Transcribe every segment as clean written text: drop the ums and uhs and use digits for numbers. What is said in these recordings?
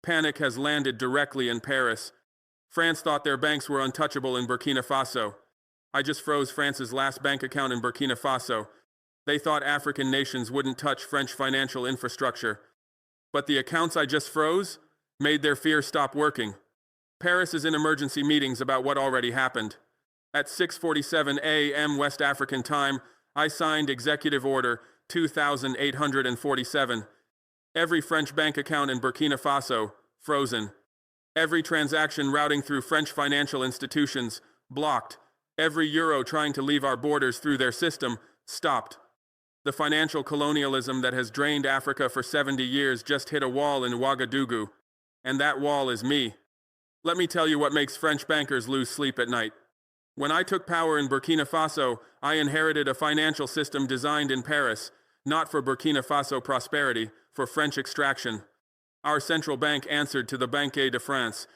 Panic has landed directly in Paris. France thought their banks were untouchable in Burkina Faso. I just froze France's last bank account in Burkina Faso. They thought African nations wouldn't touch French financial infrastructure. But the accounts I just froze made their fear stop working. Paris is in emergency meetings about what already happened. At 6:47 a.m. West African time, I signed Executive Order 2847. Every French bank account in Burkina Faso, frozen. Every transaction routing through French financial institutions, blocked. Every euro trying to leave our borders through their system, stopped. The financial colonialism that has drained Africa for 70 years just hit a wall in Ouagadougou. And that wall is me. Let me tell you what makes French bankers lose sleep at night. When I took power in Burkina Faso, I inherited a financial system designed in Paris, not for Burkina Faso prosperity, for French extraction. Our central bank answered to the Banque de France.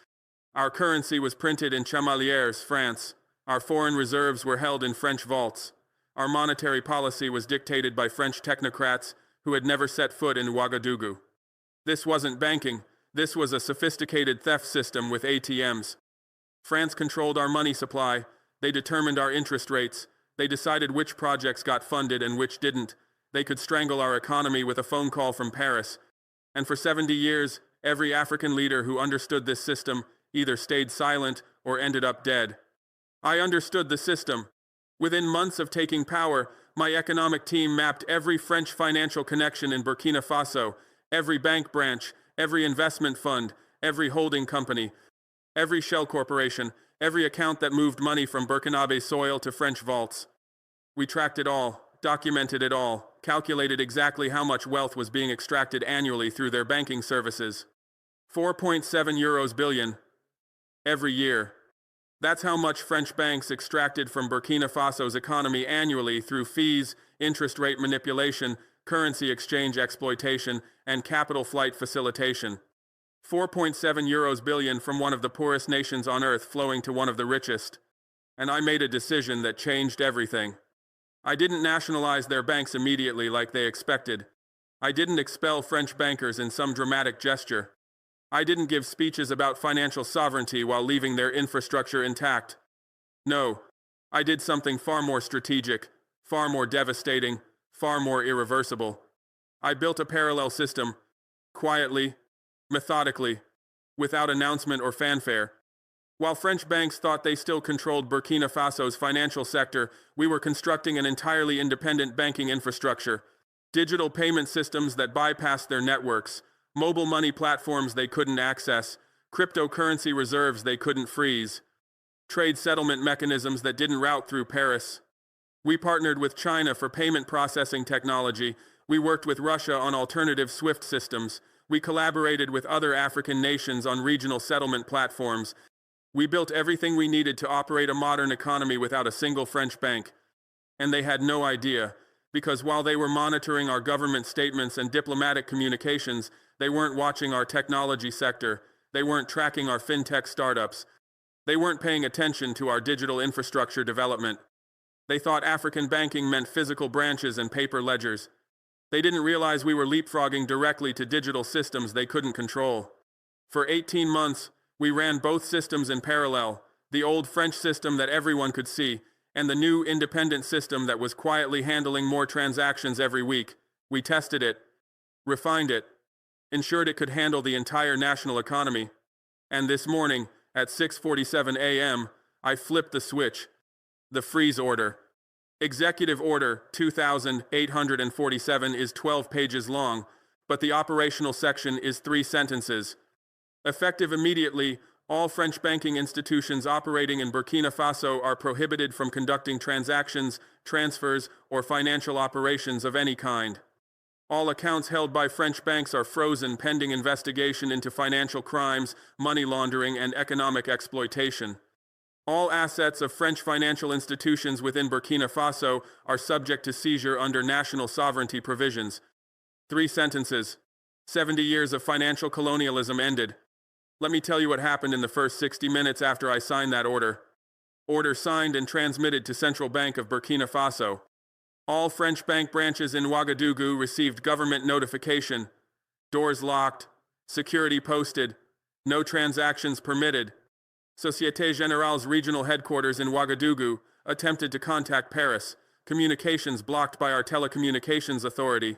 Our currency was printed in Chamalières, France. Our foreign reserves were held in French vaults. Our monetary policy was dictated by French technocrats who had never set foot in Ouagadougou. This wasn't banking. This was a sophisticated theft system with ATMs. France controlled our money supply. They determined our interest rates. They decided which projects got funded and which didn't. They could strangle our economy with a phone call from Paris. And for 70 years, every African leader who understood this system either stayed silent or ended up dead. I understood the system. Within months of taking power, my economic team mapped every French financial connection in Burkina Faso, every bank branch, every investment fund, every holding company, every shell corporation, every account that moved money from Burkinabe soil to French vaults. We tracked it all, documented it all, calculated exactly how much wealth was being extracted annually through their banking services. 4.7 billion every year. That's how much French banks extracted from Burkina Faso's economy annually through fees, interest rate manipulation, currency exchange exploitation, and capital flight facilitation. 4.7 billion from one of the poorest nations on earth flowing to one of the richest. And I made a decision that changed everything. I didn't nationalize their banks immediately like they expected. I didn't expel French bankers in some dramatic gesture. I didn't give speeches about financial sovereignty while leaving their infrastructure intact. No, I did something far more strategic, far more devastating, far more irreversible. I built a parallel system, quietly, methodically, without announcement or fanfare. While French banks thought they still controlled Burkina Faso's financial sector, we were constructing an entirely independent banking infrastructure, digital payment systems that bypassed their networks, mobile money platforms they couldn't access, cryptocurrency reserves they couldn't freeze, trade settlement mechanisms that didn't route through Paris. We partnered with China for payment processing technology. We worked with Russia on alternative SWIFT systems. We collaborated with other African nations on regional settlement platforms. We built everything we needed to operate a modern economy without a single French bank. And they had no idea, because while they were monitoring our government statements and diplomatic communications, they weren't watching our technology sector. They weren't tracking our fintech startups. They weren't paying attention to our digital infrastructure development. They thought African banking meant physical branches and paper ledgers. They didn't realize we were leapfrogging directly to digital systems they couldn't control. For 18 months, we ran both systems in parallel, the old French system that everyone could see, and the new independent system that was quietly handling more transactions every week. We tested it, refined it, ensured it could handle the entire national economy. And this morning, at 6:47 a.m., I flipped the switch. The freeze order. Executive Order 2847 is 12 pages long, but the operational section is 3 sentences. Effective immediately, all French banking institutions operating in Burkina Faso are prohibited from conducting transactions, transfers, or financial operations of any kind. All accounts held by French banks are frozen pending investigation into financial crimes, money laundering, and economic exploitation. All assets of French financial institutions within Burkina Faso are subject to seizure under national sovereignty provisions. 3 sentences. 70 years of financial colonialism ended. Let me tell you what happened in the first 60 minutes after I signed that order. Order signed and transmitted to Central Bank of Burkina Faso. All French bank branches in Ouagadougou received government notification. Doors locked, Security posted. No transactions permitted. Société Générale's regional headquarters in Ouagadougou attempted to contact Paris. Communications blocked by our telecommunications authority.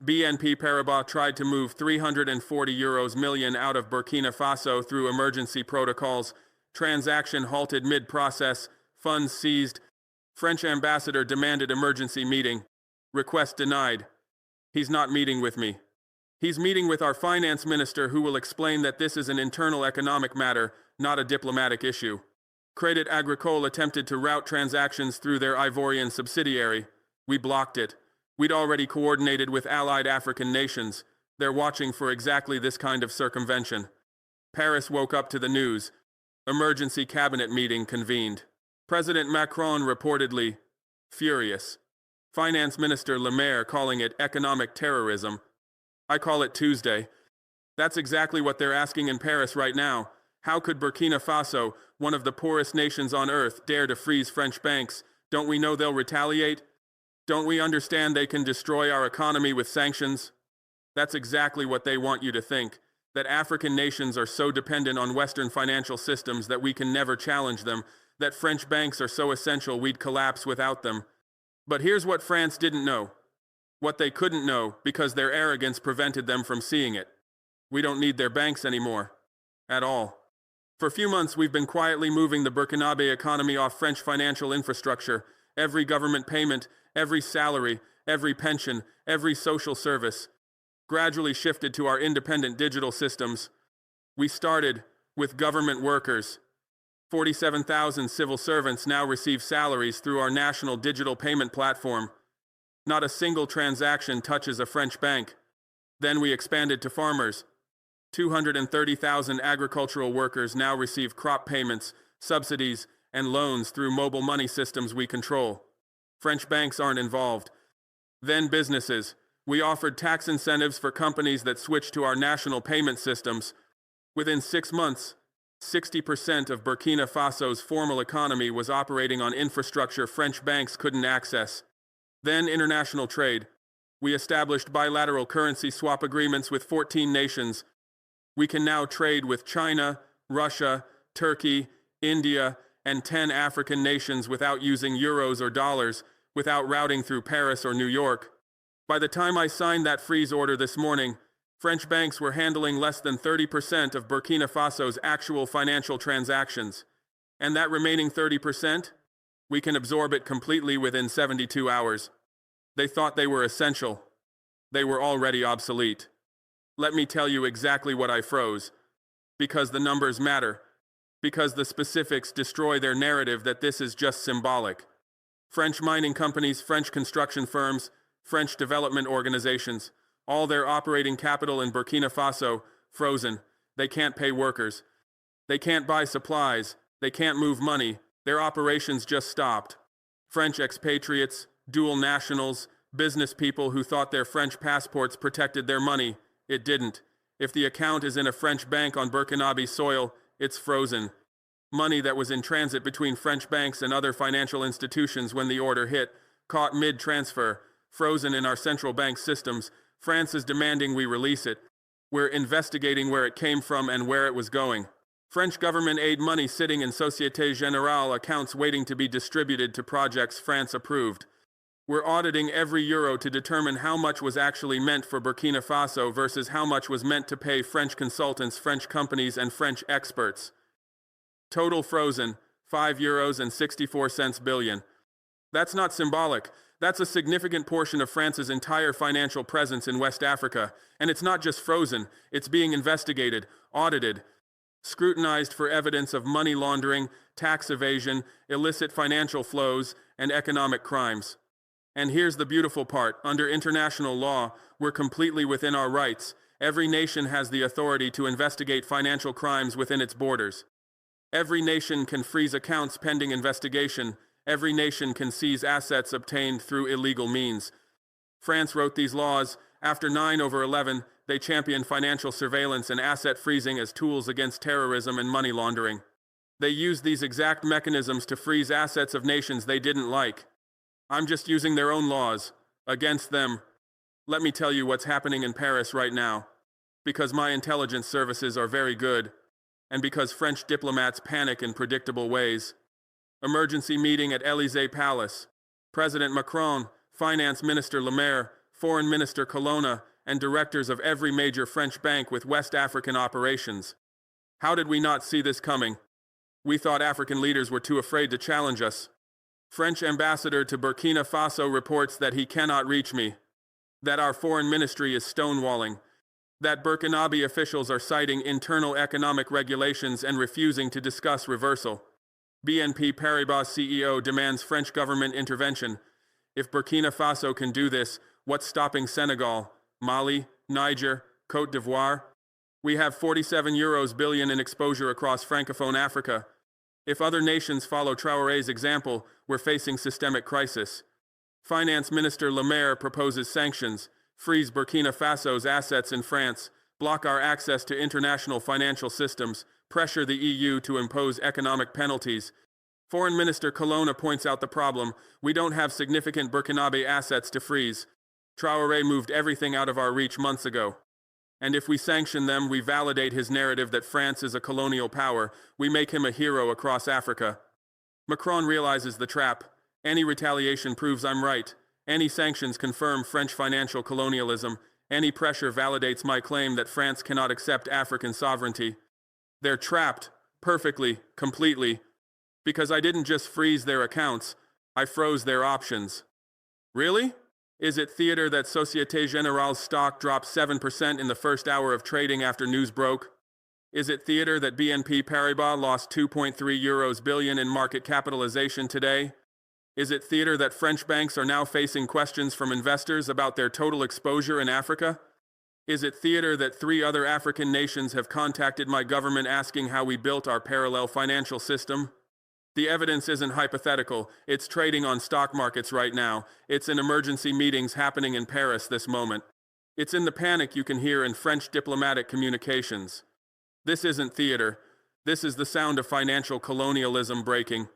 BNP Paribas tried to move €340 million out of Burkina Faso through emergency protocols. Transaction halted mid-process. Funds seized. French ambassador demanded emergency meeting. Request denied. He's not meeting with me. He's meeting with our finance minister, who will explain that this is an internal economic matter, not a diplomatic issue. Crédit Agricole attempted to route transactions through their Ivorian subsidiary. We blocked it. We'd already coordinated with allied African nations. They're watching for exactly this kind of circumvention. Paris woke up to the news. Emergency cabinet meeting convened. President Macron reportedly furious. Finance Minister Le Maire calling it economic terrorism. I call it Tuesday. That's exactly what they're asking in Paris right now. How could Burkina Faso, one of the poorest nations on earth, dare to freeze French banks? Don't we know they'll retaliate? Don't we understand they can destroy our economy with sanctions? That's exactly what they want you to think, that African nations are so dependent on Western financial systems that we can never challenge them, that French banks are so essential we'd collapse without them. But here's what France didn't know. What they couldn't know, because their arrogance prevented them from seeing it. We don't need their banks anymore. At all. For a few months, we've been quietly moving the Burkinabe economy off French financial infrastructure. Every government payment, every salary, every pension, every social service, gradually shifted to our independent digital systems. We started with government workers. 47,000 civil servants now receive salaries through our national digital payment platform. Not a single transaction touches a French bank. Then we expanded to farmers. 230,000 agricultural workers now receive crop payments, subsidies, and loans through mobile money systems we control. French banks aren't involved. Then businesses. We offered tax incentives for companies that switched to our national payment systems. Within 6 months, 60% of Burkina Faso's formal economy was operating on infrastructure French banks couldn't access. Then international trade. We established bilateral currency swap agreements with 14 nations. We can now trade with China, Russia, Turkey, India, and 10 African nations without using euros or dollars, without routing through Paris or New York. By the time I signed that freeze order this morning, French banks were handling less than 30% of Burkina Faso's actual financial transactions. And that remaining 30%? We can absorb it completely within 72 hours. They thought they were essential. They were already obsolete. Let me tell you exactly what I froze. Because the numbers matter. Because the specifics destroy their narrative that this is just symbolic. French mining companies, French construction firms, French development organizations, all their operating capital in Burkina Faso, frozen. They can't pay workers. They can't buy supplies. They can't move money. Their operations just stopped. French expatriates, dual nationals, business people who thought their French passports protected their money. It didn't. If the account is in a French bank on Burkinabe soil, it's frozen. Money that was in transit between French banks and other financial institutions when the order hit, caught mid-transfer, frozen in our central bank systems. France is demanding we release it. We're investigating where it came from and where it was going. French government aid money sitting in Société Générale accounts waiting to be distributed to projects France approved. We're auditing every euro to determine how much was actually meant for Burkina Faso versus how much was meant to pay French consultants, French companies, and French experts. Total frozen, €5.64 billion. That's not symbolic. That's a significant portion of France's entire financial presence in West Africa. And it's not just frozen, it's being investigated, audited, scrutinized for evidence of money laundering, tax evasion, illicit financial flows, and economic crimes. And here's the beautiful part. Under international law, we're completely within our rights. Every nation has the authority to investigate financial crimes within its borders. Every nation can freeze accounts pending investigation. Every nation can seize assets obtained through illegal means. France wrote these laws. After 9/11, they championed financial surveillance and asset freezing as tools against terrorism and money laundering. They used these exact mechanisms to freeze assets of nations they didn't like. I'm just using their own laws against them. Let me tell you what's happening in Paris right now. because my intelligence services are very good, and because French diplomats panic in predictable ways. Emergency meeting at Élysée Palace. President Macron, Finance Minister Le Maire, Foreign Minister Colonna, and directors of every major French bank with West African operations. How did we not see this coming? We thought African leaders were too afraid to challenge us. French ambassador to Burkina Faso reports that he cannot reach me, that our foreign ministry is stonewalling, that Burkinabe officials are citing internal economic regulations and refusing to discuss reversal. BNP Paribas CEO demands French government intervention. If Burkina Faso can do this, what's stopping Senegal, Mali, Niger, Côte d'Ivoire? We have €47 billion in exposure across Francophone Africa. If other nations follow Traoré's example, we're facing systemic crisis. Finance Minister Le Maire proposes sanctions, freeze Burkina Faso's assets in France, block our access to international financial systems, pressure the EU to impose economic penalties. Foreign Minister Colonna points out the problem: we don't have significant Burkinabe assets to freeze. Traoré moved everything out of our reach months ago. And if we sanction them, we validate his narrative that France is a colonial power. We make him a hero across Africa. Macron realizes the trap. Any retaliation proves I'm right. Any sanctions confirm French financial colonialism. Any pressure validates my claim that France cannot accept African sovereignty. They're trapped, perfectly, completely. Because I didn't just freeze their accounts, I froze their options. Really? Is it theater that Société Générale's stock dropped 7% in the first hour of trading after news broke? Is it theater that BNP Paribas lost €2.3 billion in market capitalization today? Is it theater that French banks are now facing questions from investors about their total exposure in Africa? Is it theater that 3 other African nations have contacted my government asking how we built our parallel financial system? The evidence isn't hypothetical. It's trading on stock markets right now. It's in emergency meetings happening in Paris this moment. It's in the panic you can hear in French diplomatic communications. This isn't theater. This is the sound of financial colonialism breaking.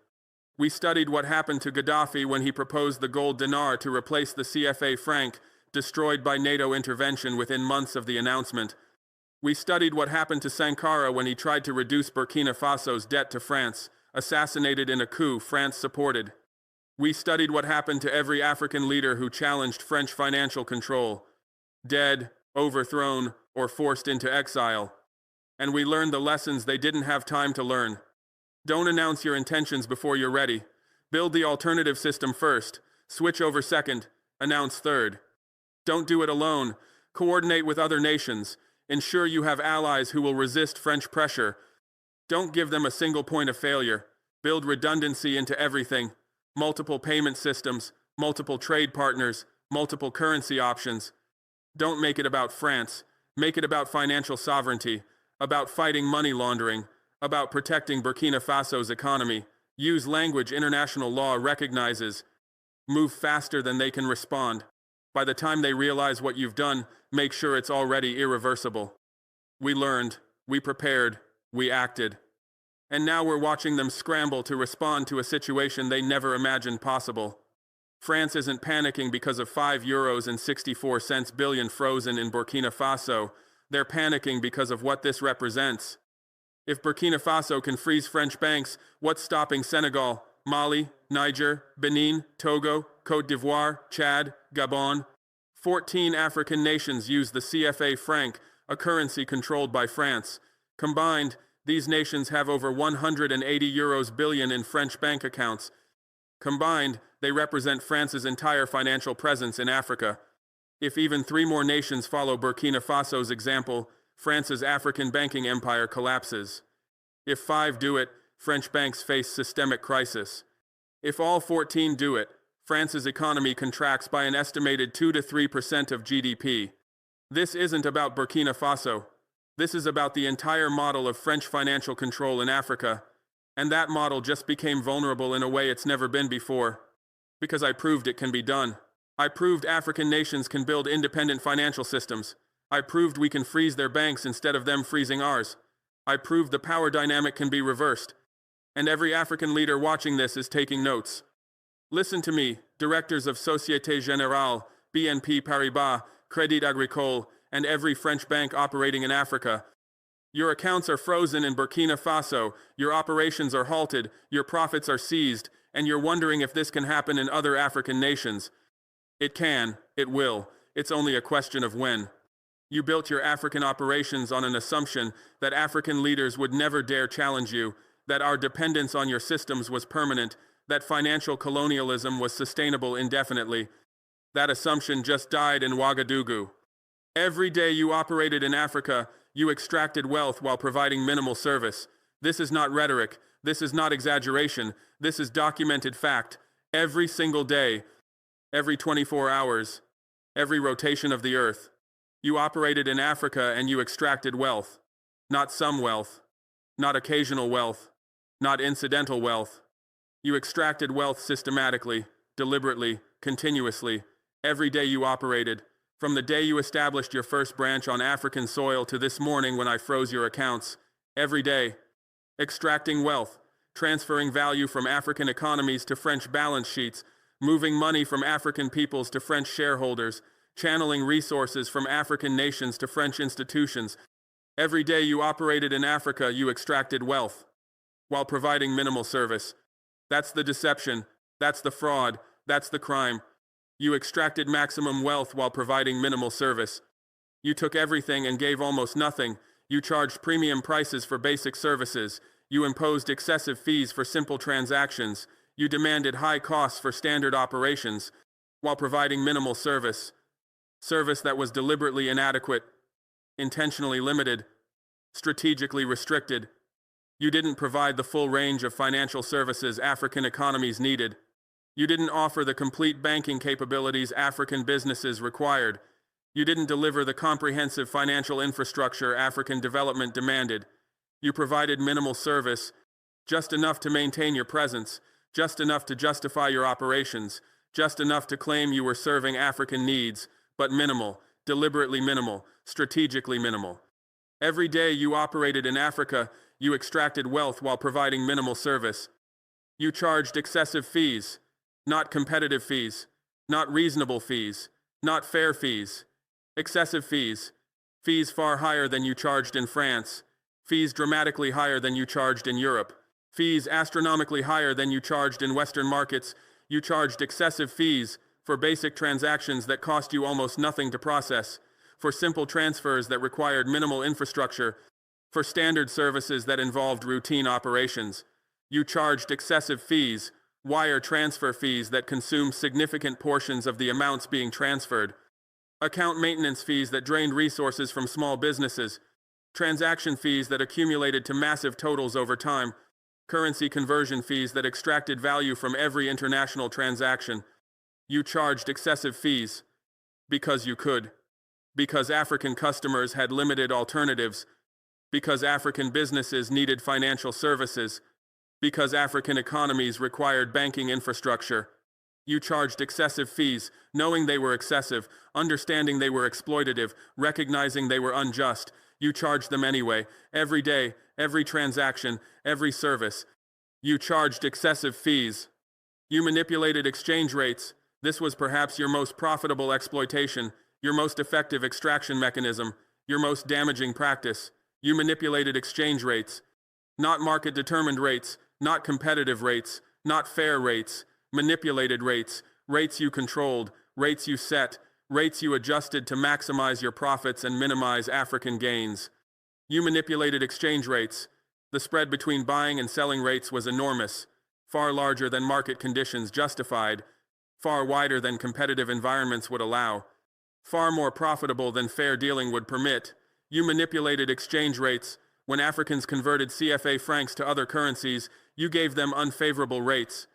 We studied what happened to Gaddafi when he proposed the gold dinar to replace the CFA franc, destroyed by NATO intervention within months of the announcement. We studied what happened to Sankara when he tried to reduce Burkina Faso's debt to France, assassinated in a coup France supported. We studied what happened to every African leader who challenged French financial control, dead, overthrown, or forced into exile. And we learned the lessons they didn't have time to learn. Don't announce your intentions before you're ready. Build the alternative system first, switch over second, announce third. Don't do it alone. Coordinate with other nations. Ensure you have allies who will resist French pressure. Don't give them a single point of failure. Build redundancy into everything. Multiple payment systems, multiple trade partners, multiple currency options. Don't make it about France. Make it about financial sovereignty, about fighting money laundering, about protecting Burkina Faso's economy. Use language international law recognizes. Move faster than they can respond. By the time they realize what you've done, make sure it's already irreversible. We learned, we prepared, we acted. And now we're watching them scramble to respond to a situation they never imagined possible. France isn't panicking because of €5.64 billion frozen in Burkina Faso. They're panicking because of what this represents. If Burkina Faso can freeze French banks, what's stopping Senegal, Mali, Niger, Benin, Togo, Côte d'Ivoire, Chad, Gabon? 14 African nations use the CFA franc, a currency controlled by France. Combined, these nations have over €180 billion in French bank accounts. Combined, they represent France's entire financial presence in Africa. If even 3 more nations follow Burkina Faso's example, France's African banking empire collapses. If 5 do it, French banks face systemic crisis. If all 14 do it, France's economy contracts by an estimated 2 to 3% of GDP. This isn't about Burkina Faso. This is about the entire model of French financial control in Africa. And that model just became vulnerable in a way it's never been before. Because I proved it can be done. I proved African nations can build independent financial systems. I proved we can freeze their banks instead of them freezing ours. I proved the power dynamic can be reversed. And every African leader watching this is taking notes. Listen to me, directors of Société Générale, BNP Paribas, Crédit Agricole, and every French bank operating in Africa. Your accounts are frozen in Burkina Faso, your operations are halted, your profits are seized, and you're wondering if this can happen in other African nations. It can, it will, it's only a question of when. You built your African operations on an assumption that African leaders would never dare challenge you, that our dependence on your systems was permanent, that financial colonialism was sustainable indefinitely. That assumption just died in Ouagadougou. Every day you operated in Africa, you extracted wealth while providing minimal service. This is not rhetoric, this is not exaggeration, this is documented fact. Every single day, every 24 hours, every rotation of the earth, you operated in Africa and you extracted wealth. Not some wealth, not occasional wealth, not incidental wealth. You extracted wealth systematically, deliberately, continuously. Every day you operated, from the day you established your first branch on African soil to this morning when I froze your accounts. Every day, extracting wealth, transferring value from African economies to French balance sheets, moving money from African peoples to French shareholders, channeling resources from African nations to French institutions. Every day you operated in Africa, you extracted wealth, while providing minimal service. That's the deception, that's the fraud, that's the crime. You extracted maximum wealth while providing minimal service. You took everything and gave almost nothing. You charged premium prices for basic services. You imposed excessive fees for simple transactions. You demanded high costs for standard operations, while providing minimal service. Service that was deliberately inadequate, intentionally limited, strategically restricted. You didn't provide the full range of financial services African economies needed. You didn't offer the complete banking capabilities African businesses required. You didn't deliver the comprehensive financial infrastructure African development demanded. You provided minimal service, just enough to maintain your presence, just enough to justify your operations, just enough to claim you were serving African needs, but minimal, deliberately minimal, strategically minimal. Every day you operated in Africa, you extracted wealth while providing minimal service. You charged excessive fees, not competitive fees, not reasonable fees, not fair fees. Excessive fees, fees far higher than you charged in France, fees dramatically higher than you charged in Europe, fees astronomically higher than you charged in Western markets. You charged excessive fees for basic transactions that cost you almost nothing to process, for simple transfers that required minimal infrastructure, for standard services that involved routine operations. You charged excessive fees, wire transfer fees that consumed significant portions of the amounts being transferred, account maintenance fees that drained resources from small businesses, transaction fees that accumulated to massive totals over time, currency conversion fees that extracted value from every international transaction. You charged excessive fees because you could, because African customers had limited alternatives, because African businesses needed financial services, because African economies required banking infrastructure. You charged excessive fees, knowing they were excessive, understanding they were exploitative, recognizing they were unjust. You charged them anyway, every day, every transaction, every service. You charged excessive fees. You manipulated exchange rates. This was perhaps your most profitable exploitation, your most effective extraction mechanism, your most damaging practice. You manipulated exchange rates. Not market-determined rates, not competitive rates, not fair rates. Manipulated rates, rates you controlled, rates you set, rates you adjusted to maximize your profits and minimize African gains. You manipulated exchange rates. The spread between buying and selling rates was enormous, far larger than market conditions justified, far wider than competitive environments would allow, far more profitable than fair dealing would permit. You manipulated exchange rates. When Africans converted CFA francs to other currencies, you gave them unfavorable rates.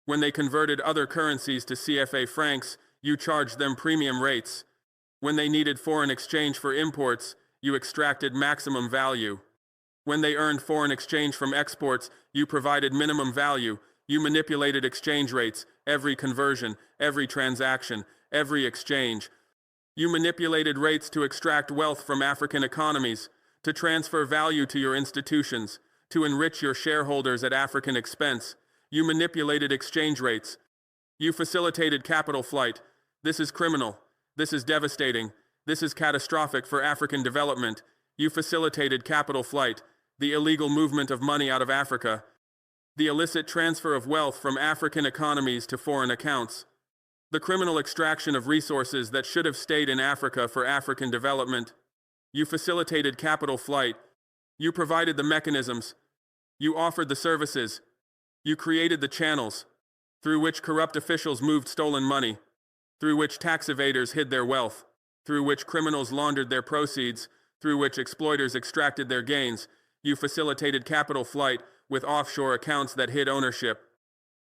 When they converted other currencies to CFA francs, you charged them premium rates. When they needed foreign exchange for imports, you extracted maximum value. When they earned foreign exchange from exports, you provided minimum value. You manipulated exchange rates, every conversion, every transaction, every exchange. You manipulated rates to extract wealth from African economies, to transfer value to your institutions, to enrich your shareholders at African expense. You manipulated exchange rates. You facilitated capital flight. This is criminal. This is devastating. This is catastrophic for African development. You facilitated capital flight, the illegal movement of money out of Africa, the illicit transfer of wealth from African economies to foreign accounts, the criminal extraction of resources that should have stayed in Africa for African development. You facilitated capital flight. You provided the mechanisms. You offered the services. You created the channels through which corrupt officials moved stolen money, through which tax evaders hid their wealth, through which criminals laundered their proceeds, through which exploiters extracted their gains. You facilitated capital flight with offshore accounts that hid ownership,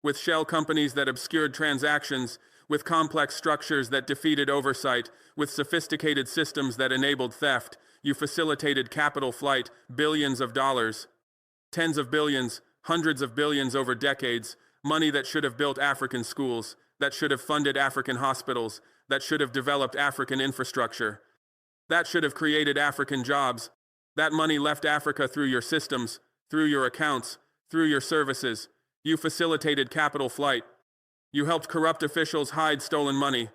with shell companies that obscured transactions, with complex structures that defeated oversight, with sophisticated systems that enabled theft. You facilitated capital flight, billions of dollars, tens of billions, hundreds of billions over decades, money that should have built African schools, that should have funded African hospitals, that should have developed African infrastructure, that should have created African jobs. That money left Africa through your systems, through your accounts, through your services. You facilitated capital flight. You helped corrupt officials hide stolen money.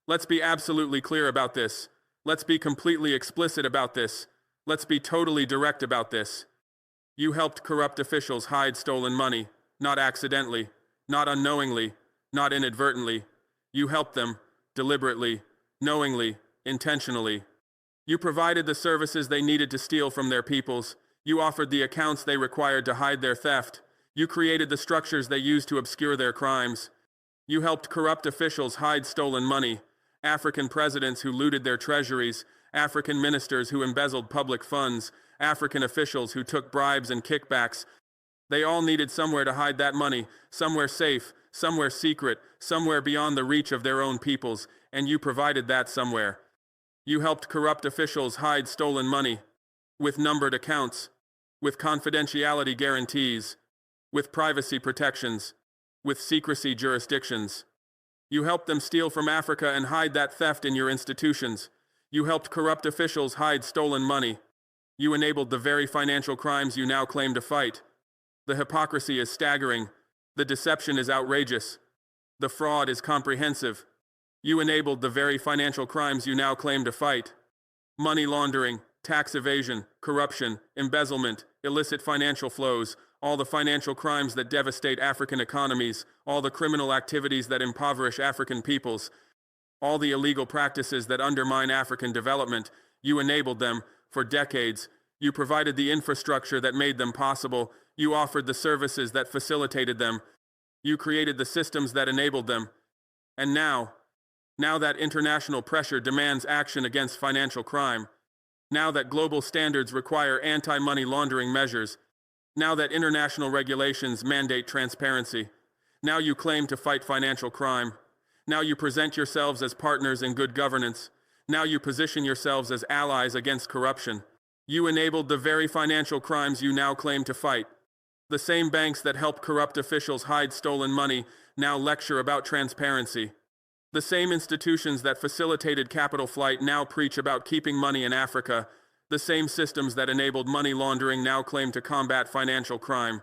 Let's be absolutely clear about this. Let's be completely explicit about this. Let's be totally direct about this. You helped corrupt officials hide stolen money, not accidentally, not unknowingly, not inadvertently. You helped them, deliberately, knowingly, intentionally. You provided the services they needed to steal from their peoples. You offered the accounts they required to hide their theft. You created the structures they used to obscure their crimes. You helped corrupt officials hide stolen money, African presidents who looted their treasuries, African ministers who embezzled public funds, African officials who took bribes and kickbacks. They all needed somewhere to hide that money, somewhere safe, somewhere secret, somewhere beyond the reach of their own peoples, and you provided that somewhere. You helped corrupt officials hide stolen money, with numbered accounts, with confidentiality guarantees, with privacy protections, with secrecy jurisdictions. You helped them steal from Africa and hide that theft in your institutions. You helped corrupt officials hide stolen money. You enabled the very financial crimes you now claim to fight. The hypocrisy is staggering. The deception is outrageous. The fraud is comprehensive. You enabled the very financial crimes you now claim to fight. Money laundering, tax evasion, corruption, embezzlement, illicit financial flows, all the financial crimes that devastate African economies, all the criminal activities that impoverish African peoples, all the illegal practices that undermine African development. You enabled them for decades. You provided the infrastructure that made them possible. You offered the services that facilitated them. You created the systems that enabled them. And now that international pressure demands action against financial crime, now that global standards require anti-money laundering measures, now that international regulations mandate transparency, now you claim to fight financial crime, now you present yourselves as partners in good governance, now you position yourselves as allies against corruption. You enabled the very financial crimes you now claim to fight. The same banks that help corrupt officials hide stolen money now lecture about transparency. The same institutions that facilitated capital flight now preach about keeping money in Africa. The same systems that enabled money laundering now claim to combat financial crime.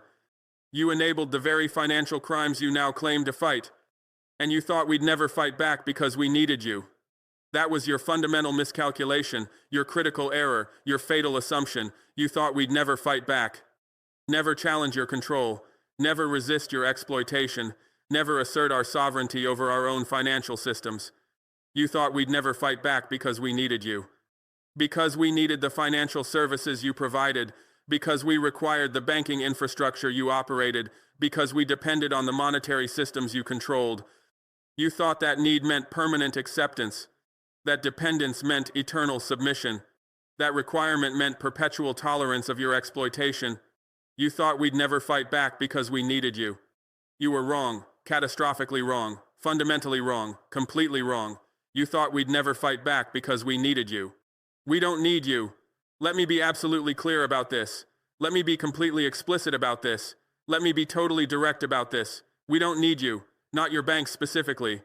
You enabled the very financial crimes you now claim to fight. And you thought we'd never fight back because we needed you. That was your fundamental miscalculation, your critical error, your fatal assumption. You thought we'd never fight back. Never challenge your control. Never resist your exploitation. Never assert our sovereignty over our own financial systems. You thought we'd never fight back because we needed you. Because we needed the financial services you provided, because we required the banking infrastructure you operated, because we depended on the monetary systems you controlled. You thought that need meant permanent acceptance, that dependence meant eternal submission, that requirement meant perpetual tolerance of your exploitation. You thought we'd never fight back because we needed you. You were wrong, catastrophically wrong, fundamentally wrong, completely wrong. You thought we'd never fight back because we needed you. We don't need you. Let me be absolutely clear about this. Let me be completely explicit about this. Let me be totally direct about this. We don't need you. Not your banks specifically.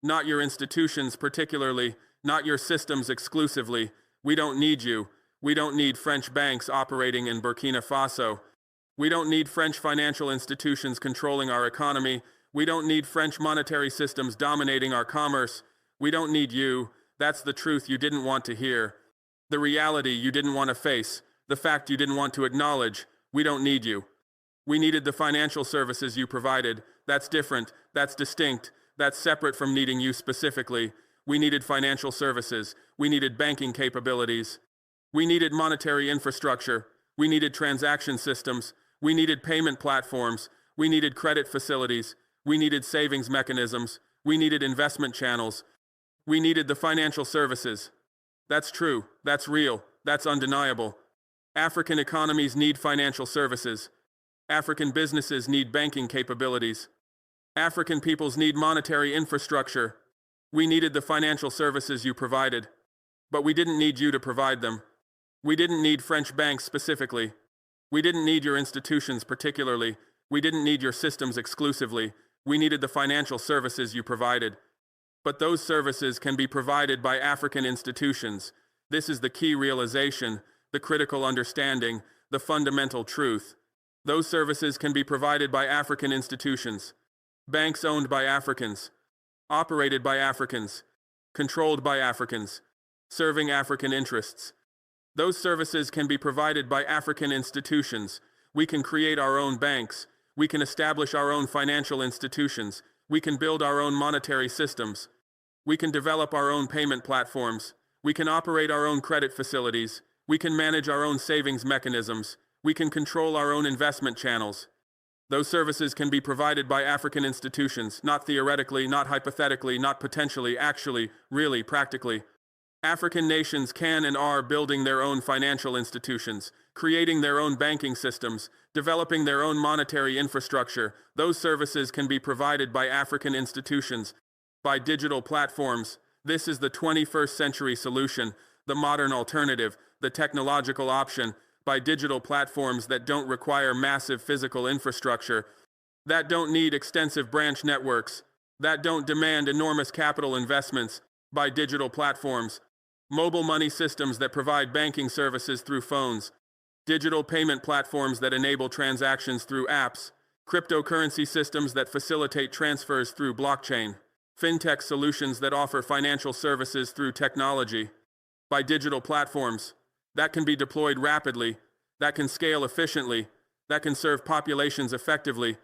Not your institutions particularly. Not your systems exclusively. We don't need you. We don't need French banks operating in Burkina Faso. We don't need French financial institutions controlling our economy. We don't need French monetary systems dominating our commerce. We don't need you. That's the truth you didn't want to hear. The reality you didn't want to face. The fact you didn't want to acknowledge. We don't need you. We needed the financial services you provided. That's different. That's distinct. That's separate from needing you specifically. We needed financial services. We needed banking capabilities. We needed monetary infrastructure. We needed transaction systems. We needed payment platforms. We needed credit facilities. We needed savings mechanisms. We needed investment channels. We needed the financial services. That's true. That's real. That's undeniable. African economies need financial services. African businesses need banking capabilities. African peoples need monetary infrastructure. We needed the financial services you provided, but we didn't need you to provide them. We didn't need French banks specifically. We didn't need your institutions particularly. We didn't need your systems exclusively. We needed the financial services you provided. But those services can be provided by African institutions. This is the key realization, the critical understanding, the fundamental truth. Those services can be provided by African institutions. Banks owned by Africans, operated by Africans, controlled by Africans, serving African interests. Those services can be provided by African institutions. We can create our own banks. We can establish our own financial institutions. We can build our own monetary systems. We can develop our own payment platforms. We can operate our own credit facilities. We can manage our own savings mechanisms. We can control our own investment channels. Those services can be provided by African institutions, not theoretically, not hypothetically, not potentially, actually, really, practically. African nations can and are building their own financial institutions, creating their own banking systems, developing their own monetary infrastructure. Those services can be provided by African institutions, by digital platforms. This is the 21st century solution, the modern alternative, the technological option, by digital platforms that don't require massive physical infrastructure, that don't need extensive branch networks, that don't demand enormous capital investments, by digital platforms, mobile money systems that provide banking services through phones, digital payment platforms that enable transactions through apps, cryptocurrency systems that facilitate transfers through blockchain, fintech solutions that offer financial services through technology, by digital platforms that can be deployed rapidly, that can scale efficiently, that can serve populations effectively,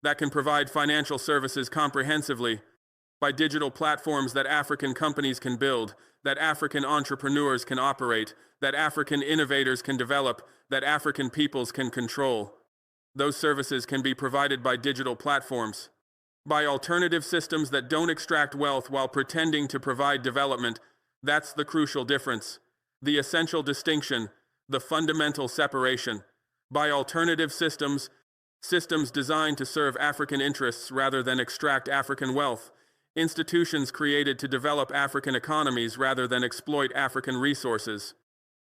that can provide financial services comprehensively, by digital platforms that African companies can build, that African entrepreneurs can operate, that African innovators can develop, that African peoples can control. Those services can be provided by digital platforms, by alternative systems that don't extract wealth while pretending to provide development. That's the crucial difference. The essential distinction, the fundamental separation, by alternative systems, systems designed to serve African interests rather than extract African wealth, institutions created to develop African economies rather than exploit African resources,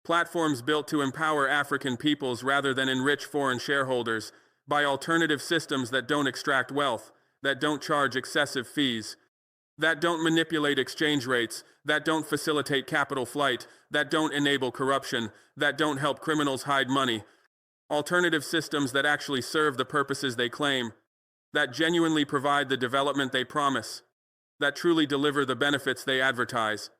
platforms built to empower African peoples rather than enrich foreign shareholders, by alternative systems that don't extract wealth, that don't charge excessive fees, that don't manipulate exchange rates, that don't facilitate capital flight, that don't enable corruption, that don't help criminals hide money. Alternative systems that actually serve the purposes they claim, that genuinely provide the development they promise, that truly deliver the benefits they advertise.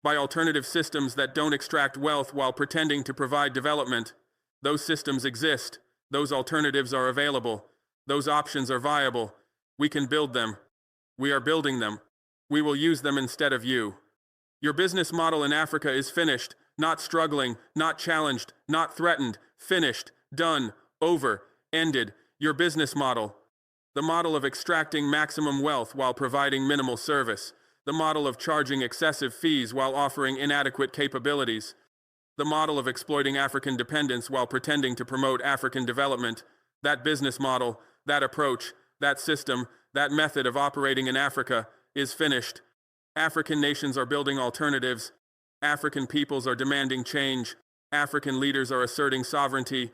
By alternative systems that don't extract wealth while pretending to provide development. Those systems exist. Those alternatives are available. Those options are viable. We can build them. We are building them. We will use them instead of you. Your business model in Africa is finished, not struggling, not challenged, not threatened, finished, done, over, ended. Your business model. The model of extracting maximum wealth while providing minimal service. The model of charging excessive fees while offering inadequate capabilities. The model of exploiting African dependence while pretending to promote African development. That business model, that approach, that system, that method of operating in Africa is finished. African nations are building alternatives. African peoples are demanding change. African leaders are asserting sovereignty.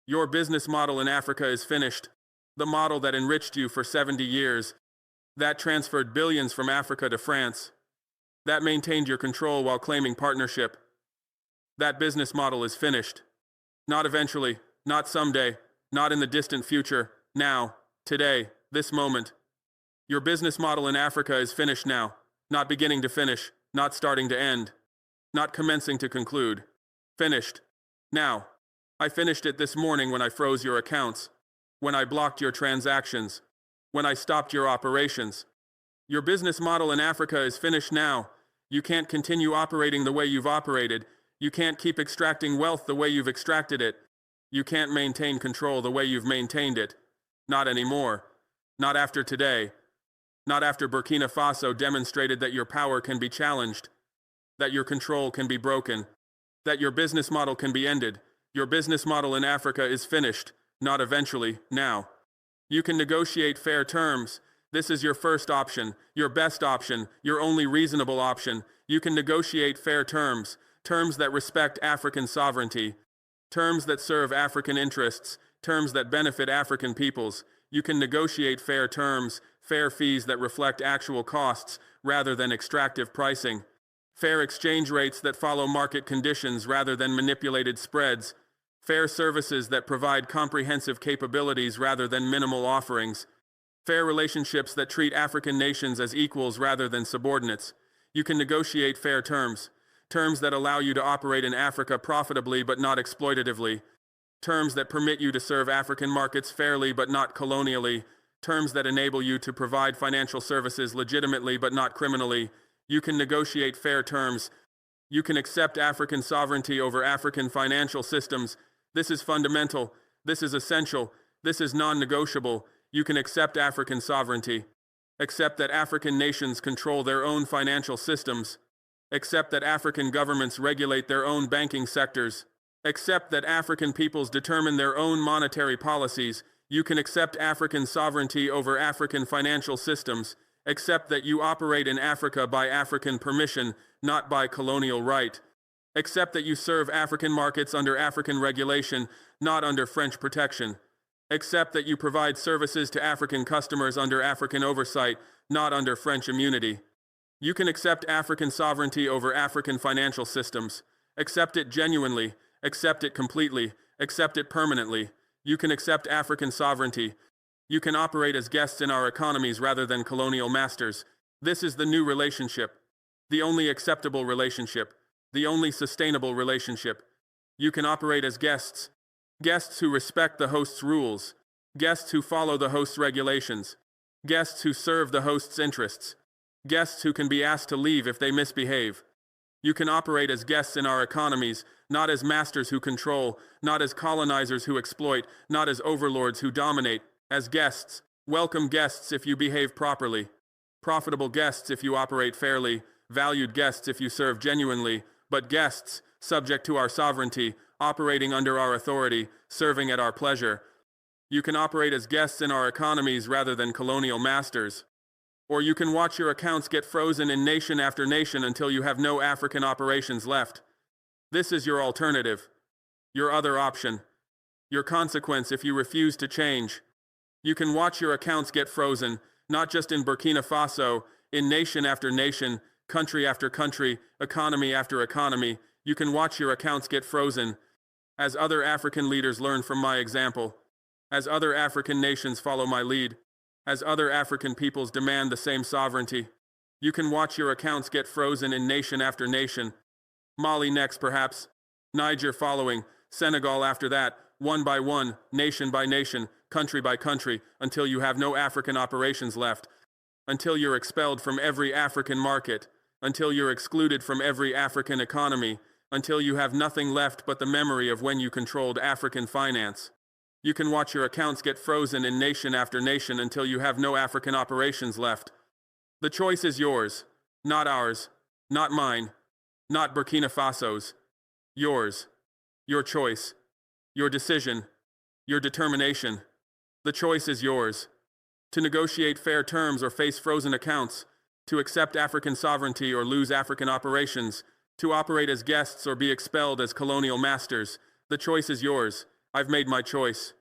Your business model in Africa is finished. The model that enriched you for 70 years, that transferred billions from Africa to France, that maintained your control while claiming partnership. That business model is finished. Not eventually, not someday, not in the distant future, now, today, this moment. Your business model in Africa is finished now, not beginning to finish, not starting to end, not commencing to conclude. Finished. Now. I finished it this morning when I froze your accounts, when I blocked your transactions, when I stopped your operations. Your business model in Africa is finished now. You can't continue operating the way you've operated. You can't keep extracting wealth the way you've extracted it. You can't maintain control the way you've maintained it. Not anymore. Not after today. Not after Burkina Faso demonstrated that your power can be challenged, that your control can be broken, that your business model can be ended. Your business model in Africa is finished, not eventually, now. You can negotiate fair terms. This is your first option, your best option, your only reasonable option. You can negotiate fair terms, terms that respect African sovereignty, terms that serve African interests, terms that benefit African peoples. You can negotiate fair terms, fair fees that reflect actual costs rather than extractive pricing, fair exchange rates that follow market conditions rather than manipulated spreads, fair services that provide comprehensive capabilities rather than minimal offerings, fair relationships that treat African nations as equals rather than subordinates. You can negotiate fair terms, terms that allow you to operate in Africa profitably but not exploitatively, terms that permit you to serve African markets fairly but not colonially, terms that enable you to provide financial services legitimately but not criminally. You can negotiate fair terms. You can accept African sovereignty over African financial systems. This is fundamental. This is essential. This is non-negotiable. You can accept African sovereignty. Accept that African nations control their own financial systems. Accept that African governments regulate their own banking sectors. Accept that African peoples determine their own monetary policies. You can accept African sovereignty over African financial systems. Accept that you operate in Africa by African permission, not by colonial right. Accept that you serve African markets under African regulation, not under French protection. Accept that you provide services to African customers under African oversight, not under French immunity. You can accept African sovereignty over African financial systems. Accept it genuinely. Accept it completely. Accept it permanently. You can accept African sovereignty. You can operate as guests in our economies rather than colonial masters. This is the new relationship. The only acceptable relationship. The only sustainable relationship. You can operate as guests. Guests who respect the host's rules. Guests who follow the host's regulations. Guests who serve the host's interests. Guests who can be asked to leave if they misbehave. You can operate as guests in our economies, not as masters who control, not as colonizers who exploit, not as overlords who dominate. As guests, welcome guests if you behave properly. Profitable guests if you operate fairly. Valued guests if you serve genuinely. But guests, subject to our sovereignty, operating under our authority, serving at our pleasure. You can operate as guests in our economies rather than colonial masters. Or you can watch your accounts get frozen in nation after nation until you have no African operations left. This is your alternative. Your other option. Your consequence if you refuse to change. You can watch your accounts get frozen, not just in Burkina Faso, in nation after nation, country after country, economy after economy. You can watch your accounts get frozen. As other African leaders learn from my example. As other African nations follow my lead. As other African peoples demand the same sovereignty. You can watch your accounts get frozen in nation after nation. Mali next perhaps. Niger following. Senegal after that. One by one, nation by nation, country by country, until you have no African operations left. Until you're expelled from every African market. Until you're excluded from every African economy. Until you have nothing left but the memory of when you controlled African finance. You can watch your accounts get frozen in nation after nation until you have no African operations left. The choice is yours, not ours, not mine, not Burkina Faso's. Yours. Your choice. Your decision. Your determination. The choice is yours. To negotiate fair terms or face frozen accounts. To accept African sovereignty or lose African operations. To operate as guests or be expelled as colonial masters. The choice is yours. I've made my choice.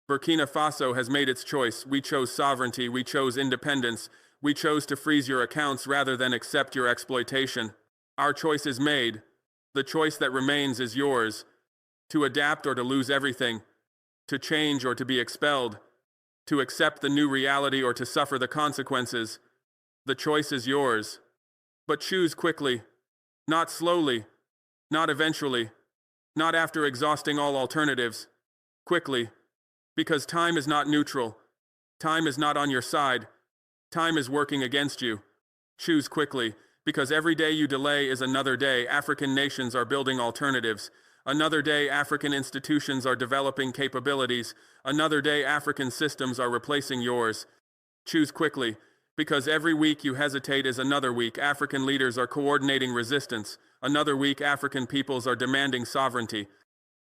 Burkina Faso has made its choice. We chose sovereignty. We chose independence. We chose to freeze your accounts rather than accept your exploitation. Our choice is made. The choice that remains is yours. To adapt or to lose everything. To change or to be expelled. To accept the new reality or to suffer the consequences. The choice is yours. But choose quickly, not slowly, not eventually, not after exhausting all alternatives. Quickly, because time is not neutral. Time is not on your side. Time is working against you. Choose quickly, because every day you delay is another day African nations are building alternatives. Another day African institutions are developing capabilities. Another day African systems are replacing yours. Choose quickly, because every week you hesitate is another week African leaders are coordinating resistance. Another week African peoples are demanding sovereignty.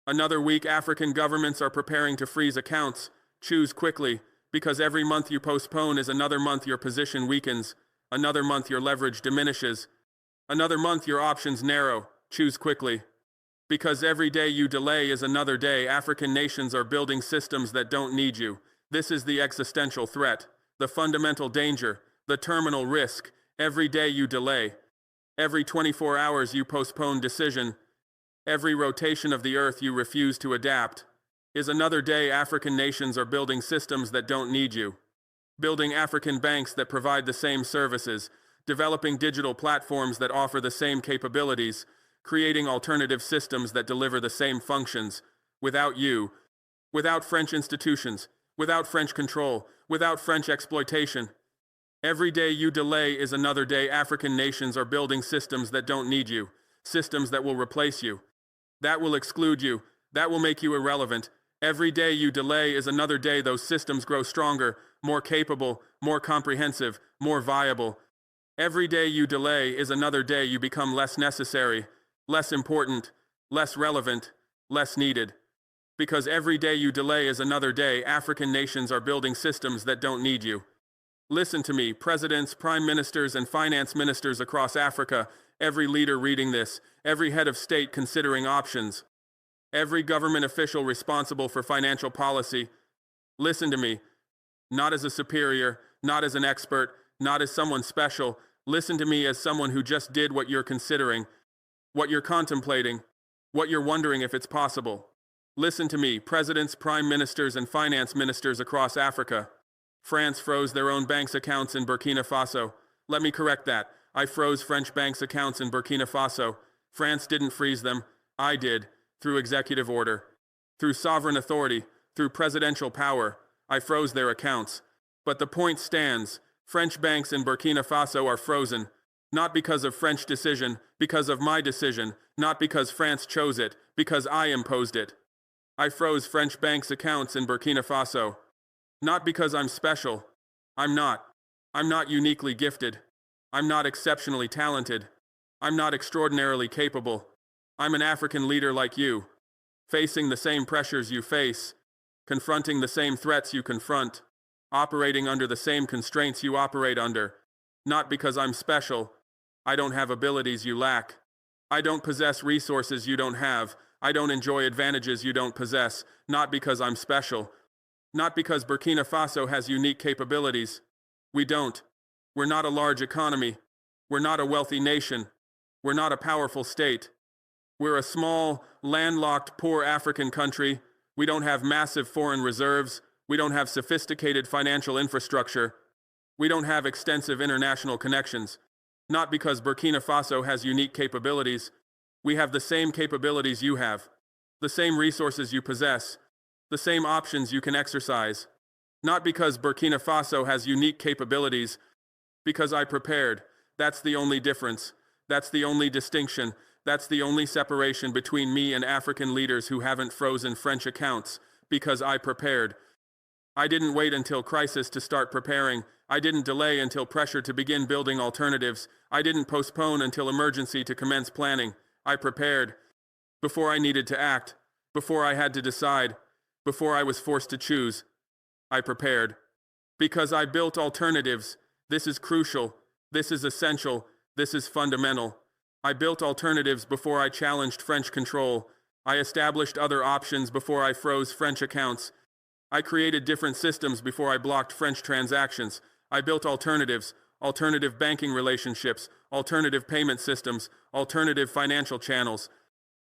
Another week African governments are preparing to freeze accounts. Choose quickly, because every month you postpone is another month your position weakens. Another month your leverage diminishes. Another month your options narrow. Choose quickly, because every day you delay is another day African nations are building systems that don't need you. This is the existential threat, the fundamental danger, the terminal risk. Every day you delay. Every 24 hours you postpone decision. Every rotation of the earth you refuse to adapt. Is another day African nations are building systems that don't need you. Building African banks that provide the same services. Developing digital platforms that offer the same capabilities. Creating alternative systems that deliver the same functions. Without you. Without French institutions. Without French control. Without French exploitation. Every day you delay is another day African nations are building systems that don't need you. Systems that will replace you. That will exclude you. That will make you irrelevant. Every day you delay is another day those systems grow stronger, more capable, more comprehensive, more viable. Every day you delay is another day you become less necessary, less important, less relevant, less needed. Because every day you delay is another day African nations are building systems that don't need you. Listen to me, presidents, prime ministers, and finance ministers across Africa, every leader reading this, every head of state considering options, every government official responsible for financial policy. Listen to me, not as a superior, not as an expert, not as someone special. Listen to me as someone who just did what you're considering, what you're contemplating, what you're wondering if it's possible. Listen to me, presidents, prime ministers, and finance ministers across Africa. France froze their own banks' accounts in Burkina Faso. Let me correct that. I froze French banks' accounts in Burkina Faso. France didn't freeze them. I did, through executive order. Through sovereign authority, through presidential power, I froze their accounts. But the point stands. French banks in Burkina Faso are frozen. Not because of French decision, because of my decision. Not because France chose it, because I imposed it. I froze French banks' accounts in Burkina Faso. Not because I'm special. I'm not. I'm not uniquely gifted. I'm not exceptionally talented. I'm not extraordinarily capable. I'm an African leader like you, facing the same pressures you face, confronting the same threats you confront, operating under the same constraints you operate under. Not because I'm special. I don't have abilities you lack. I don't possess resources you don't have. I don't enjoy advantages you don't possess. Not because I'm special. Not because Burkina Faso has unique capabilities. We don't. We're not a large economy. We're not a wealthy nation. We're not a powerful state. We're a small, landlocked, poor African country. We don't have massive foreign reserves. We don't have sophisticated financial infrastructure. We don't have extensive international connections. Not because Burkina Faso has unique capabilities. We have the same capabilities you have, the same resources you possess, the same options you can exercise. Not because Burkina Faso has unique capabilities, because I prepared. That's the only difference. That's the only distinction. That's the only separation between me and African leaders who haven't frozen French accounts, because I prepared. I didn't wait until crisis to start preparing. I didn't delay until pressure to begin building alternatives. I didn't postpone until emergency to commence planning. I prepared. Before I needed to act. Before I had to decide. Before I was forced to choose. I prepared. Because I built alternatives. This is crucial. This is essential. This is fundamental. I built alternatives before I challenged French control. I established other options before I froze French accounts. I created different systems before I blocked French transactions. I built alternatives, alternative banking relationships, alternative payment systems, alternative financial channels,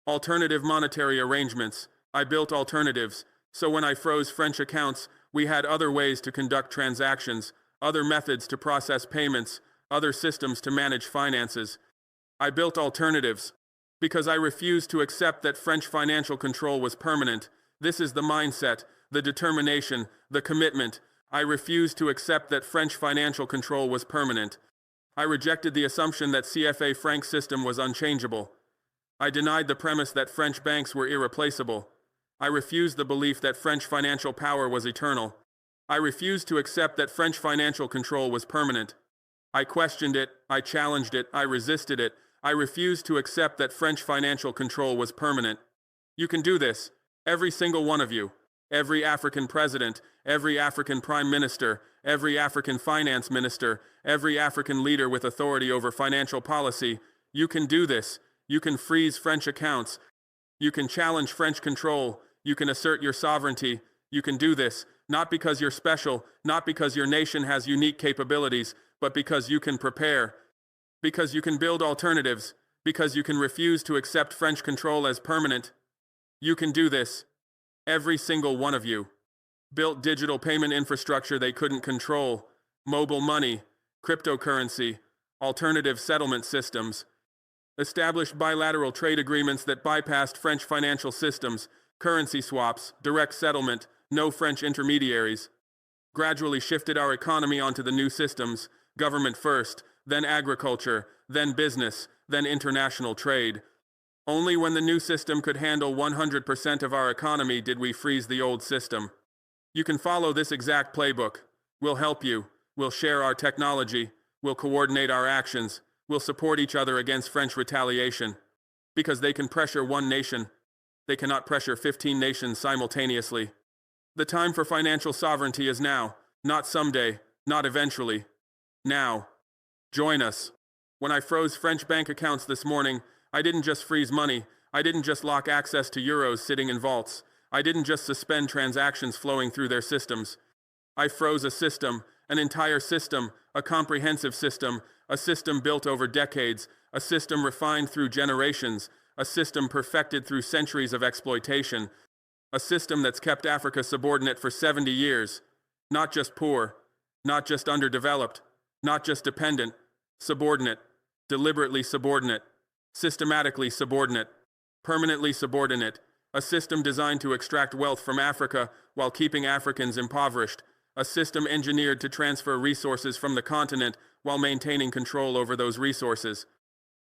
alternative monetary arrangements. I built alternatives. So when I froze French accounts, we had other ways to conduct transactions, other methods to process payments, other systems to manage finances. I built alternatives because I refused to accept that French financial control was permanent. This is the mindset, the determination, the commitment. I refused to accept that French financial control was permanent. I rejected the assumption that CFA franc system was unchangeable. I denied the premise that French banks were irreplaceable. I refused the belief that French financial power was eternal. I refused to accept that French financial control was permanent. I questioned it, I challenged it, I resisted it. I refused to accept that French financial control was permanent. You can do this, every single one of you. Every African president, every African prime minister, every African finance minister, every African leader with authority over financial policy. You can do this. You can freeze French accounts. You can challenge French control. You can assert your sovereignty. You can do this, not because you're special, not because your nation has unique capabilities, but because you can prepare, because you can build alternatives, because you can refuse to accept French control as permanent. You can do this. Every single one of you. Built digital payment infrastructure they couldn't control, mobile money, cryptocurrency, alternative settlement systems, established bilateral trade agreements that bypassed French financial systems, currency swaps, direct settlement, no French intermediaries, gradually shifted our economy onto the new systems, government first, then agriculture, then business, then international trade. Only when the new system could handle 100% of our economy did we freeze the old system. You can follow this exact playbook. We'll help you. We'll share our technology. We'll coordinate our actions. We'll support each other against French retaliation. Because they can pressure one nation. They cannot pressure 15 nations simultaneously. The time for financial sovereignty is now, not someday, not eventually. Now. Join us. When I froze French bank accounts this morning, I didn't just freeze money. I didn't just lock access to euros sitting in vaults. I didn't just suspend transactions flowing through their systems. I froze a system, an entire system, a comprehensive system, a system built over decades, a system refined through generations, a system perfected through centuries of exploitation, a system that's kept Africa subordinate for 70 years. Not just poor, not just underdeveloped, not just dependent, subordinate, deliberately subordinate, systematically subordinate, permanently subordinate, a system designed to extract wealth from Africa while keeping Africans impoverished, a system engineered to transfer resources from the continent while maintaining control over those resources,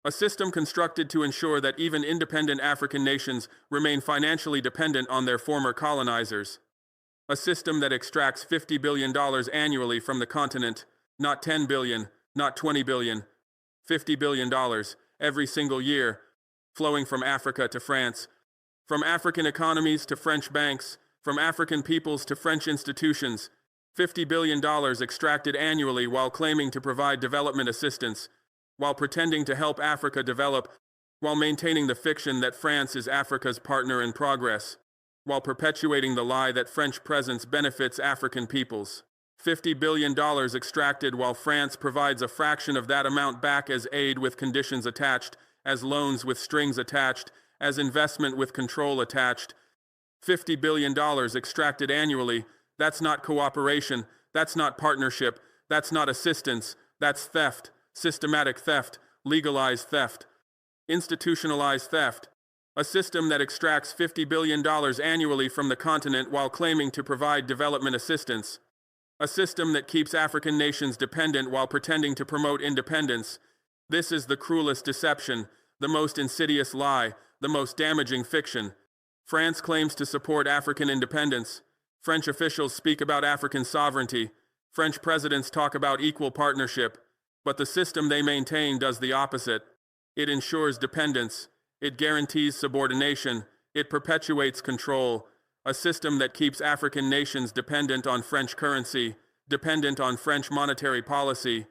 a system constructed to ensure that even independent African nations remain financially dependent on their former colonizers, a system that extracts $50 billion annually from the continent, not $10 billion, not $20 billion, $50 billion every single year, flowing from Africa to France, from African economies to French banks, from African peoples to French institutions, $50 billion extracted annually while claiming to provide development assistance, while pretending to help Africa develop, while maintaining the fiction that France is Africa's partner in progress, while perpetuating the lie that French presence benefits African peoples. $50 billion extracted while France provides a fraction of that amount back as aid with conditions attached, as loans with strings attached, as investment with control attached. $50 billion extracted annually. That's not cooperation. That's not partnership. That's not assistance. That's theft. Systematic theft. Legalized theft. Institutionalized theft. A system that extracts $50 billion annually from the continent while claiming to provide development assistance. A system that keeps African nations dependent while pretending to promote independence. This is the cruelest deception, the most insidious lie, the most damaging fiction. France claims to support African independence. French officials speak about African sovereignty. French presidents talk about equal partnership. But the system they maintain does the opposite. It ensures dependence. It guarantees subordination. It perpetuates control. A system that keeps African nations dependent on French currency, dependent on French monetary policy,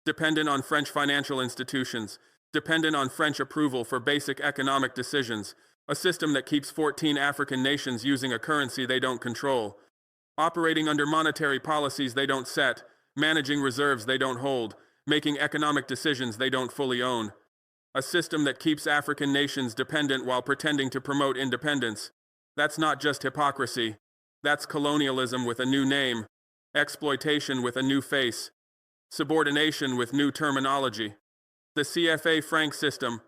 dependent on French financial institutions, dependent on French approval for basic economic decisions. A system that keeps 14 African nations using a currency they don't control, operating under monetary policies they don't set, managing reserves they don't hold, making economic decisions they don't fully own. A system that keeps African nations dependent while pretending to promote independence. That's not just hypocrisy. That's colonialism with a new name, exploitation with a new face. Subordination with new terminology. The CFA franc system.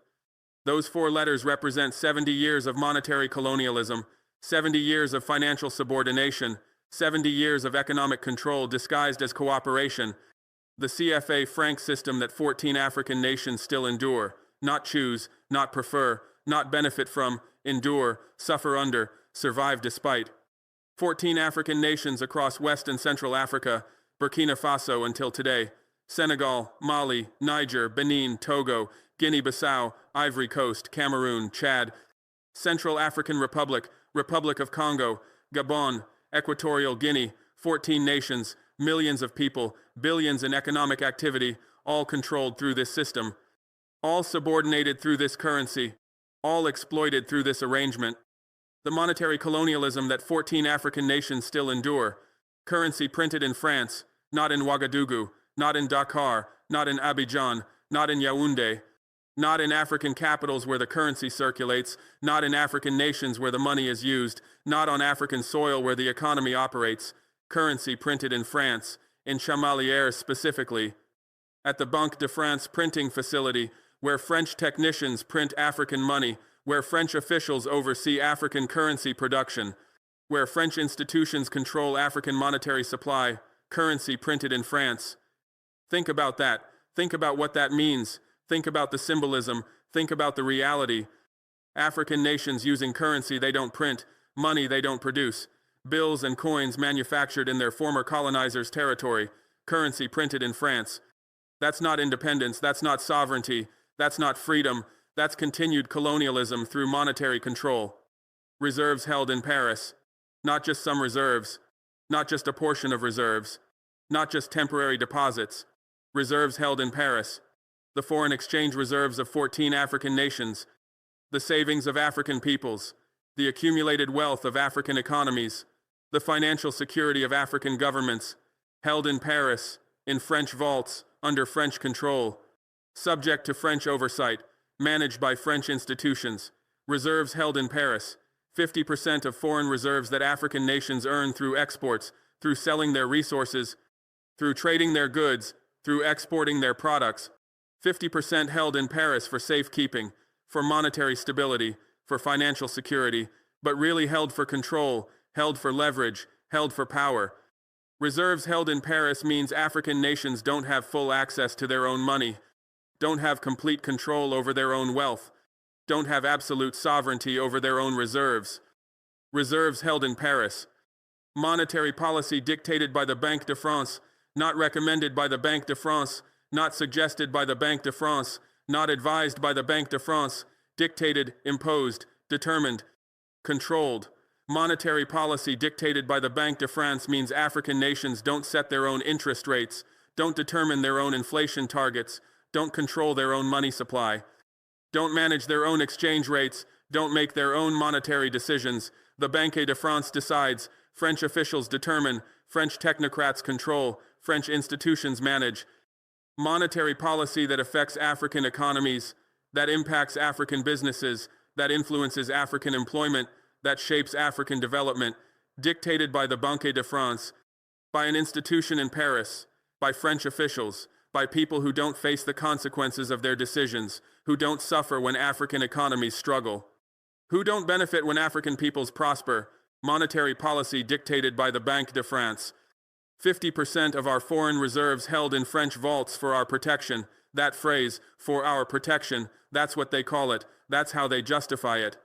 Those four letters represent 70 years of monetary colonialism, 70 years of financial subordination, 70 years of economic control disguised as cooperation. The CFA franc system that 14 African nations still endure, not choose, not prefer, not benefit from, endure, suffer under, survive despite. 14 African nations across West and Central Africa, Burkina Faso until today, Senegal, Mali, Niger, Benin, Togo, Guinea-Bissau, Ivory Coast, Cameroon, Chad, Central African Republic, Republic of Congo, Gabon, Equatorial Guinea, 14 nations, millions of people, billions in economic activity, all controlled through this system, all subordinated through this currency, all exploited through this arrangement. The monetary colonialism that 14 African nations still endure, currency printed in France, not in Ouagadougou, not in Dakar, not in Abidjan, not in Yaoundé, not in African capitals where the currency circulates, not in African nations where the money is used, not on African soil where the economy operates, currency printed in France, in Chamalières specifically, at the Banque de France printing facility, where French technicians print African money, where French officials oversee African currency production, where French institutions control African monetary supply, currency printed in France. Think about that. Think about what that means. Think about the symbolism. Think about the reality. African nations using currency they don't print, money they don't produce, bills and coins manufactured in their former colonizers' territory, currency printed in France. That's not independence, that's not sovereignty, that's not freedom, that's continued colonialism through monetary control. Reserves held in Paris. Not just some reserves, not just a portion of reserves, not just temporary deposits. Reserves held in Paris. The foreign exchange reserves of 14 African nations, the savings of African peoples, the accumulated wealth of African economies, the financial security of African governments, held in Paris, in French vaults, under French control, subject to French oversight, managed by French institutions, reserves held in Paris, 50% of foreign reserves that African nations earn through exports, through selling their resources, through trading their goods, through exporting their products, 50% held in Paris for safekeeping, for monetary stability, for financial security, but really held for control, held for leverage, held for power. Reserves held in Paris means African nations don't have full access to their own money, don't have complete control over their own wealth, don't have absolute sovereignty over their own reserves. Reserves held in Paris. Monetary policy dictated by the Banque de France, not recommended by the Banque de France, not suggested by the Banque de France, not advised by the Banque de France, dictated, imposed, determined, controlled. Monetary policy dictated by the Banque de France means African nations don't set their own interest rates, don't determine their own inflation targets, don't control their own money supply, don't manage their own exchange rates, don't make their own monetary decisions. The Banque de France decides, French officials determine, French technocrats control, French institutions manage. Monetary policy that affects African economies, that impacts African businesses, that influences African employment, that shapes African development, dictated by the Banque de France, by an institution in Paris, by French officials, by people who don't face the consequences of their decisions, who don't suffer when African economies struggle, who don't benefit when African peoples prosper. Monetary policy dictated by the Banque de France. 50% of our foreign reserves held in French vaults for our protection. That phrase, for our protection, that's what they call it. That's how they justify it.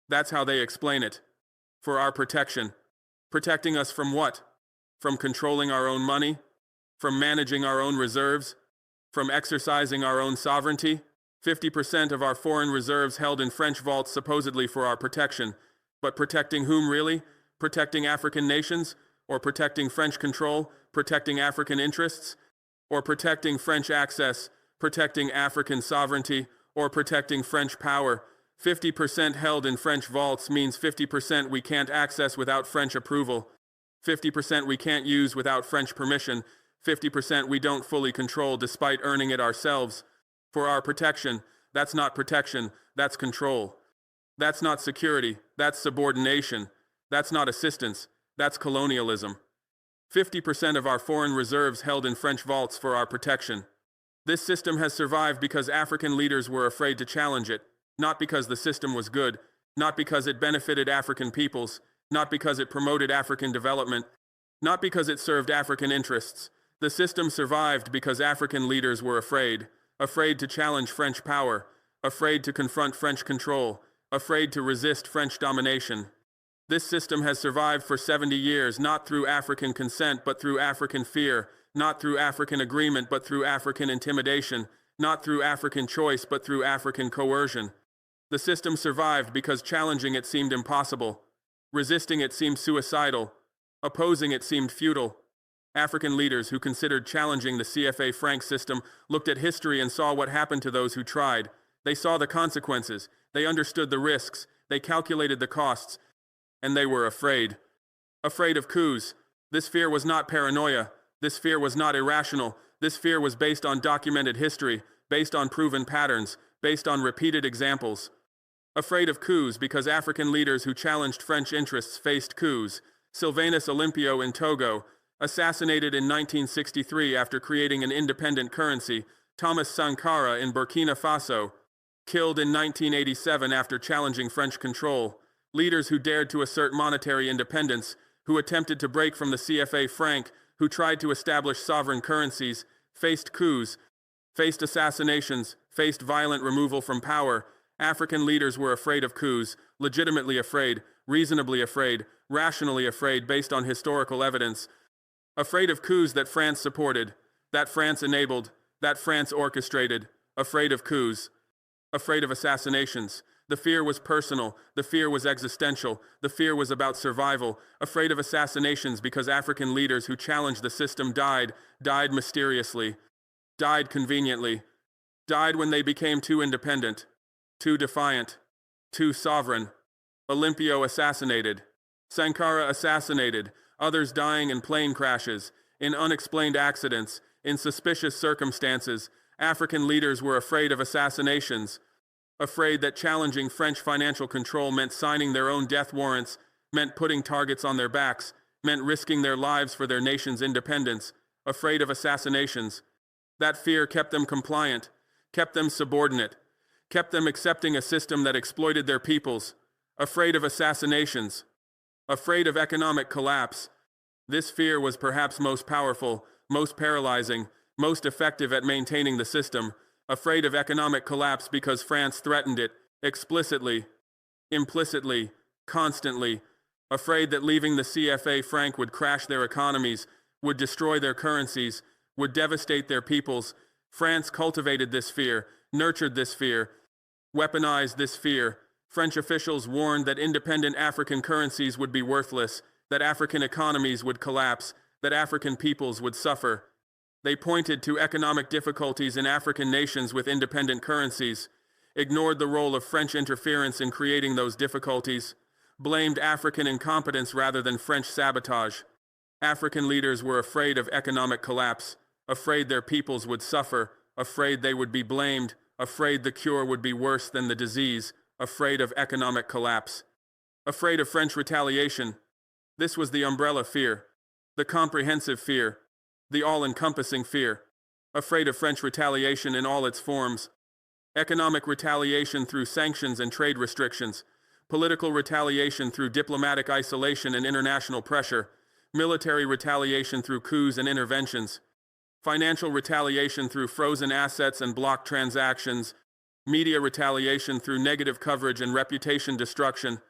That's how they explain it. For our protection. Protecting us from what? From controlling our own money? From managing our own reserves? From exercising our own sovereignty? 50% of our foreign reserves held in French vaults supposedly for our protection. But protecting whom really? Protecting African nations? Or protecting French control? Protecting African interests? Or protecting French access? Protecting African sovereignty? Or protecting French power? 50% held in French vaults means 50% we can't access without French approval. 50% we can't use without French permission. 50% we don't fully control despite earning it ourselves. For our protection, that's not protection, that's control. That's not security, that's subordination. That's not assistance, that's colonialism. 50% of our foreign reserves held in French vaults for our protection. This system has survived because African leaders were afraid to challenge it, not because the system was good, not because it benefited African peoples, not because it promoted African development, not because it served African interests. The system survived because African leaders were afraid, afraid to challenge French power, afraid to confront French control, afraid to resist French domination. This system has survived for 70 years, not through African consent, but through African fear, not through African agreement, but through African intimidation, not through African choice, but through African coercion. The system survived because challenging it seemed impossible, resisting it seemed suicidal, opposing it seemed futile. African leaders who considered challenging the CFA franc system looked at history and saw what happened to those who tried. They saw the consequences, they understood the risks, they calculated the costs, and they were afraid. Afraid of coups. This fear was not paranoia. This fear was not irrational. This fear was based on documented history, based on proven patterns, based on repeated examples. Afraid of coups because African leaders who challenged French interests faced coups. Sylvanus Olympio in Togo, assassinated in 1963 after creating an independent currency. Thomas Sankara in Burkina Faso, killed in 1987 after challenging French control. Leaders who dared to assert monetary independence, who attempted to break from the CFA franc, who tried to establish sovereign currencies, faced coups, faced assassinations, faced violent removal from power. African leaders were afraid of coups, legitimately afraid, reasonably afraid, rationally afraid based on historical evidence. Afraid of coups that France supported, that France enabled, that France orchestrated. Afraid of coups. Afraid of assassinations. The fear was personal, the fear was existential, the fear was about survival. Afraid of assassinations because African leaders who challenged the system died mysteriously, died conveniently, died when they became too independent, too defiant, too sovereign. Olympio assassinated, Sankara assassinated, others dying in plane crashes, in unexplained accidents, in suspicious circumstances. African leaders were afraid of assassinations, afraid that challenging French financial control meant signing their own death warrants, meant putting targets on their backs, meant risking their lives for their nation's independence, afraid of assassinations. That fear kept them compliant, kept them subordinate, kept them accepting a system that exploited their peoples, afraid of assassinations, afraid of economic collapse. This fear was perhaps most powerful, most paralyzing, most effective at maintaining the system, afraid of economic collapse because France threatened it, explicitly, implicitly, constantly, afraid that leaving the CFA franc would crash their economies, would destroy their currencies, would devastate their peoples. France cultivated this fear, nurtured this fear, weaponized this fear. French officials warned that independent African currencies would be worthless, that African economies would collapse, that African peoples would suffer. They pointed to economic difficulties in African nations with independent currencies, ignored the role of French interference in creating those difficulties, blamed African incompetence rather than French sabotage. African leaders were afraid of economic collapse, afraid their peoples would suffer, afraid they would be blamed, afraid the cure would be worse than the disease, afraid of economic collapse, afraid of French retaliation. This was the umbrella fear, the comprehensive fear, the all-encompassing fear, afraid of French retaliation in all its forms. Economic retaliation through sanctions and trade restrictions, political retaliation through diplomatic isolation and international pressure, military retaliation through coups and interventions, financial retaliation through frozen assets and blocked transactions, media retaliation through negative coverage and reputation destruction.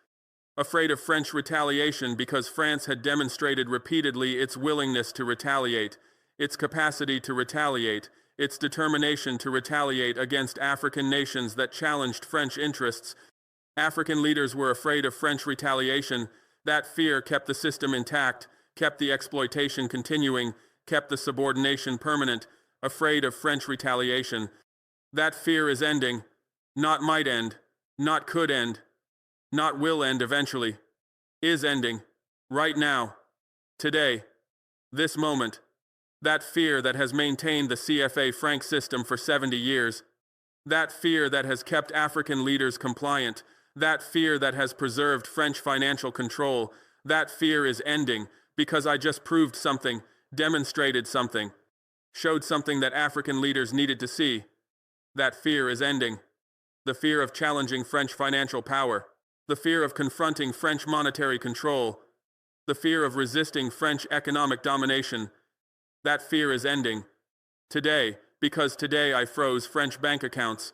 Afraid of French retaliation because France had demonstrated repeatedly its willingness to retaliate, its capacity to retaliate, its determination to retaliate against African nations that challenged French interests. African leaders were afraid of French retaliation. That fear kept the system intact, kept the exploitation continuing, kept the subordination permanent. Afraid of French retaliation. That fear is ending. Not might end, not could end, not will end eventually. Is ending. Right now. Today. This moment. That fear that has maintained the CFA franc system for 70 years. That fear that has kept African leaders compliant. That fear that has preserved French financial control. That fear is ending. Because I just proved something, demonstrated something, showed something that African leaders needed to see. That fear is ending. The fear of challenging French financial power, the fear of confronting French monetary control, the fear of resisting French economic domination. That fear is ending. Today, because today I froze French bank accounts.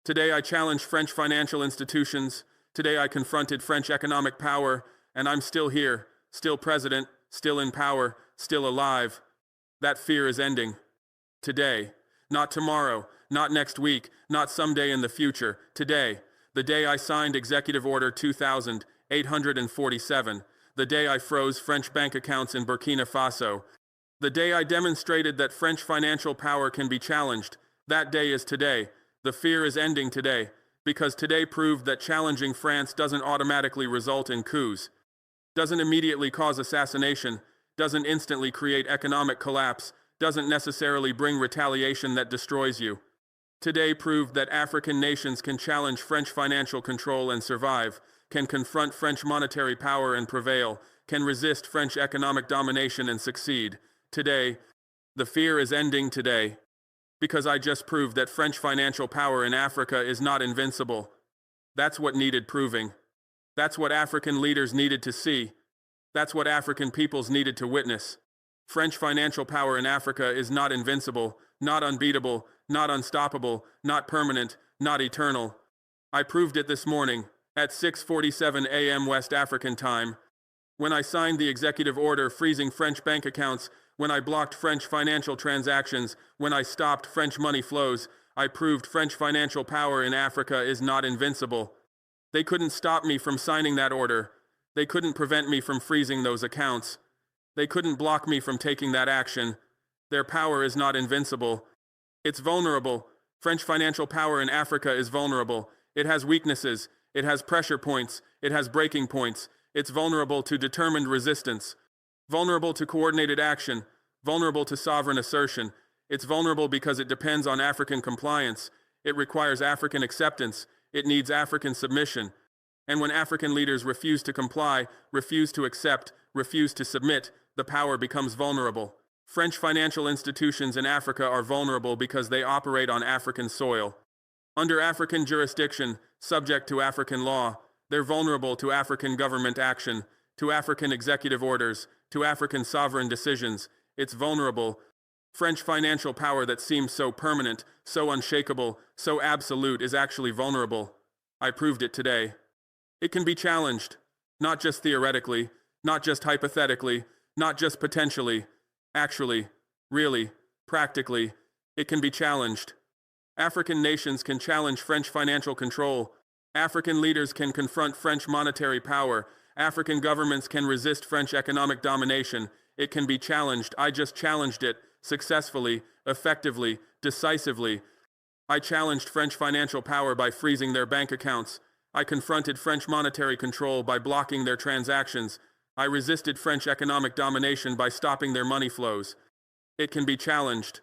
Today I challenged French financial institutions. Today I confronted French economic power, and I'm still here, still president, still in power, still alive. That fear is ending. Today. Not tomorrow, not next week, not someday in the future. Today. The day I signed Executive Order 2847. The day I froze French bank accounts in Burkina Faso. The day I demonstrated that French financial power can be challenged. That day is today. The fear is ending today, because today proved that challenging France doesn't automatically result in coups, doesn't immediately cause assassination, doesn't instantly create economic collapse, doesn't necessarily bring retaliation that destroys you. Today proved that African nations can challenge French financial control and survive, can confront French monetary power and prevail, can resist French economic domination and succeed. Today, the fear is ending today, because I just proved that French financial power in Africa is not invincible. That's what needed proving. That's what African leaders needed to see. That's what African peoples needed to witness. French financial power in Africa is not invincible, not unbeatable, not unstoppable, not permanent, not eternal. I proved it this morning, at 6:47 a.m. West African time, when I signed the executive order freezing French bank accounts, when I blocked French financial transactions, when I stopped French money flows. I proved French financial power in Africa is not invincible. They couldn't stop me from signing that order. They couldn't prevent me from freezing those accounts. They couldn't block me from taking that action. Their power is not invincible. It's vulnerable. French financial power in Africa is vulnerable. It has weaknesses. It has pressure points. It has breaking points. It's vulnerable to determined resistance. Vulnerable to coordinated action. Vulnerable to sovereign assertion. It's vulnerable because it depends on African compliance. It requires African acceptance. It needs African submission. And when African leaders refuse to comply, refuse to accept, refuse to submit, the power becomes vulnerable. French financial institutions in Africa are vulnerable because they operate on African soil. Under African jurisdiction, subject to African law, they're vulnerable to African government action, to African executive orders, to African sovereign decisions. It's vulnerable. French financial power that seems so permanent, so unshakable, so absolute is actually vulnerable. I proved it today. It can be challenged, not just theoretically, not just hypothetically, not just potentially. Actually, really, practically, it can be challenged. African nations can challenge French financial control. African leaders can confront French monetary power. African governments can resist French economic domination. It can be challenged. I just challenged it, successfully, effectively, decisively. I challenged French financial power by freezing their bank accounts. I confronted French monetary control by blocking their transactions. I resisted French economic domination by stopping their money flows. It can be challenged,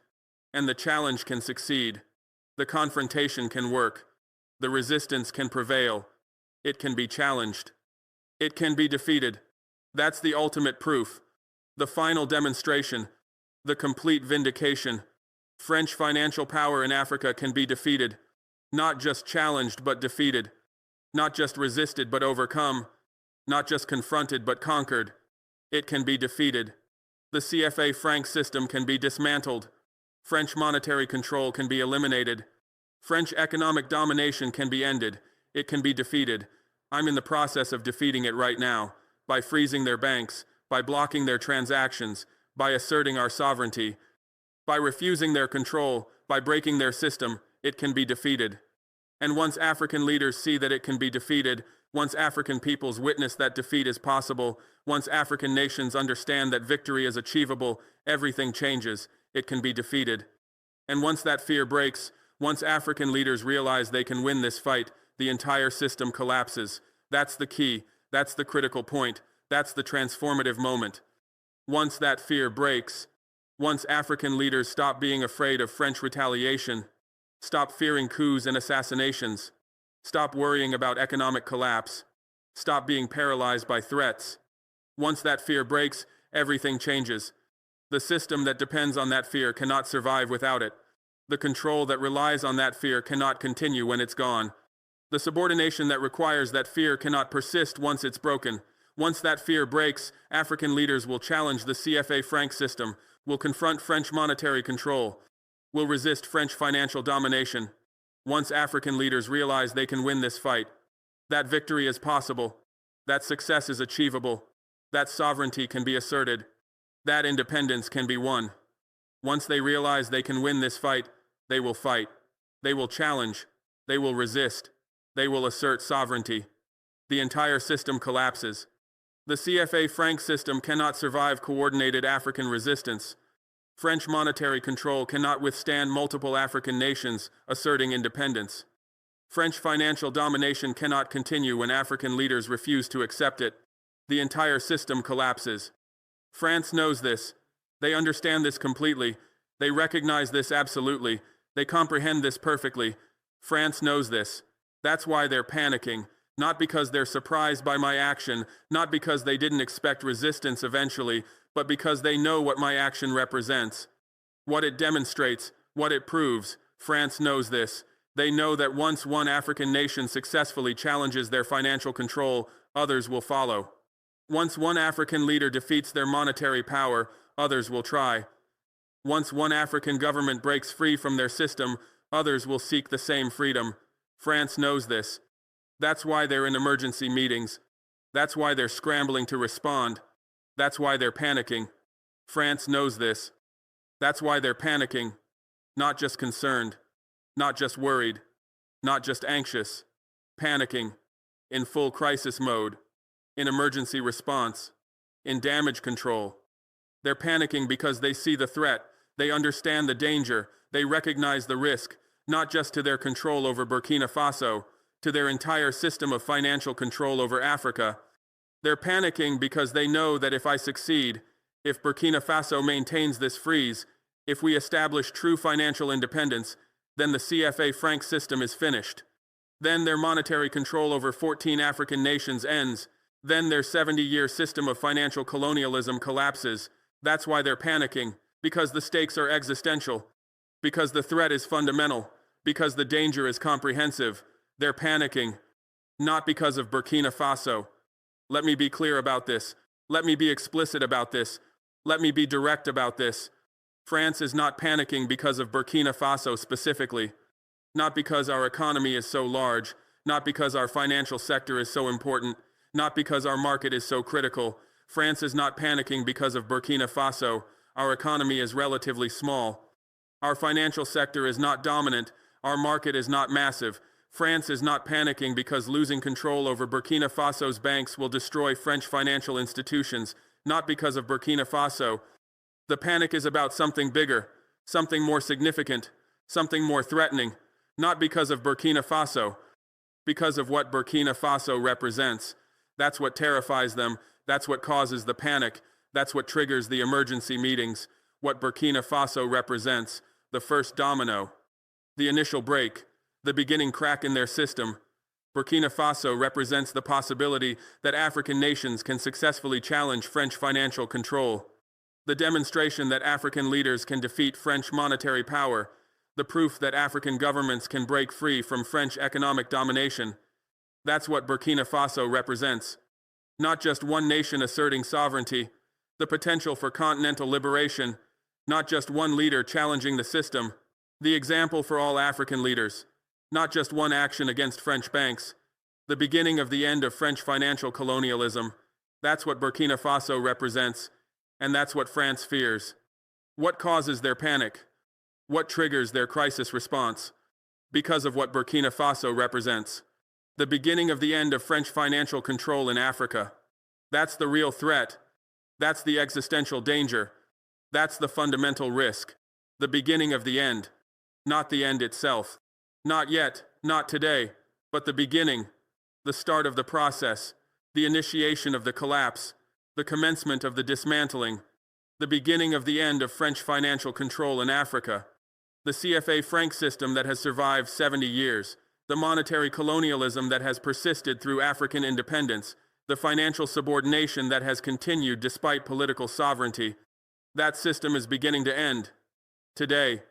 and the challenge can succeed. The confrontation can work. The resistance can prevail. It can be challenged. It can be defeated. That's the ultimate proof. The final demonstration. The complete vindication. French financial power in Africa can be defeated. Not just challenged but defeated. Not just resisted but overcome. Not just confronted but conquered. It can be defeated. The CFA franc system can be dismantled. French monetary control can be eliminated. French economic domination can be ended. It can be defeated. I'm in the process of defeating it right now, by freezing their banks, by blocking their transactions, by asserting our sovereignty, by refusing their control, by breaking their system. It can be defeated. And once African leaders see that it can be defeated, once African peoples witness that defeat is possible, once African nations understand that victory is achievable, everything changes. It can be defeated. And once that fear breaks, once African leaders realize they can win this fight, the entire system collapses. That's the key. That's the critical point. That's the transformative moment. Once that fear breaks, once African leaders stop being afraid of French retaliation, stop fearing coups and assassinations, stop worrying about economic collapse, stop being paralyzed by threats. Once that fear breaks, everything changes. The system that depends on that fear cannot survive without it. The control that relies on that fear cannot continue when it's gone. The subordination that requires that fear cannot persist once it's broken. Once that fear breaks, African leaders will challenge the CFA franc system, will confront French monetary control, will resist French financial domination. Once African leaders realize they can win this fight, that victory is possible, that success is achievable, that sovereignty can be asserted, that independence can be won. Once they realize they can win this fight, they will fight. They will challenge. They will resist. They will assert sovereignty. The entire system collapses. The CFA franc system cannot survive coordinated African resistance. French monetary control cannot withstand multiple African nations asserting independence. French financial domination cannot continue when African leaders refuse to accept it. The entire system collapses. France knows this. They understand this completely. They recognize this absolutely. They comprehend this perfectly. France knows this. That's why they're panicking. Not because they're surprised by my action, not because they didn't expect resistance eventually, but because they know what my action represents. What it demonstrates, what it proves. France knows this. They know that once one African nation successfully challenges their financial control, others will follow. Once one African leader defeats their monetary power, others will try. Once one African government breaks free from their system, others will seek the same freedom. France knows this. That's why they're in emergency meetings. That's why they're scrambling to respond. That's why they're panicking. France knows this. That's why they're panicking. Not just concerned. Not just worried. Not just anxious. Panicking. In full crisis mode. In emergency response. In damage control. They're panicking because they see the threat. They understand the danger. They recognize the risk, not just to their control over Burkina Faso, to their entire system of financial control over Africa. They're panicking because they know that if I succeed, if Burkina Faso maintains this freeze, if we establish true financial independence, then the CFA franc system is finished. Then their monetary control over 14 African nations ends. Then their 70-year system of financial colonialism collapses. That's why they're panicking, because the stakes are existential, because the threat is fundamental, because the danger is comprehensive. They're panicking, not because of Burkina Faso. Let me be clear about this. Let me be explicit about this. Let me be direct about this. France is not panicking because of Burkina Faso specifically. Not because our economy is so large, not because our financial sector is so important, not because our market is so critical. France is not panicking because of Burkina Faso. Our economy is relatively small. Our financial sector is not dominant. Our market is not massive. France is not panicking because losing control over Burkina Faso's banks will destroy French financial institutions, not because of Burkina Faso. The panic is about something bigger, something more significant, something more threatening, not because of Burkina Faso, because of what Burkina Faso represents. That's what terrifies them. That's what causes the panic. That's what triggers the emergency meetings. What Burkina Faso represents, the first domino, the initial break, the beginning crack in their system. Burkina Faso represents the possibility that African nations can successfully challenge French financial control. The demonstration that African leaders can defeat French monetary power. The proof that African governments can break free from French economic domination. That's what Burkina Faso represents. Not just one nation asserting sovereignty, the potential for continental liberation, not just one leader challenging the system, the example for all African leaders, not just one action against French banks, the beginning of the end of French financial colonialism. That's what Burkina Faso represents, and that's what France fears. What causes their panic? What triggers their crisis response? Because of what Burkina Faso represents. The beginning of the end of French financial control in Africa. That's the real threat. That's the existential danger. That's the fundamental risk. The beginning of the end. Not the end itself. Not yet, not today, but the beginning. The start of the process. The initiation of the collapse. The commencement of the dismantling. The beginning of the end of French financial control in Africa. The CFA franc system that has survived 70 years. The monetary colonialism that has persisted through African independence, the financial subordination that has continued despite political sovereignty. That system is beginning to end. Today,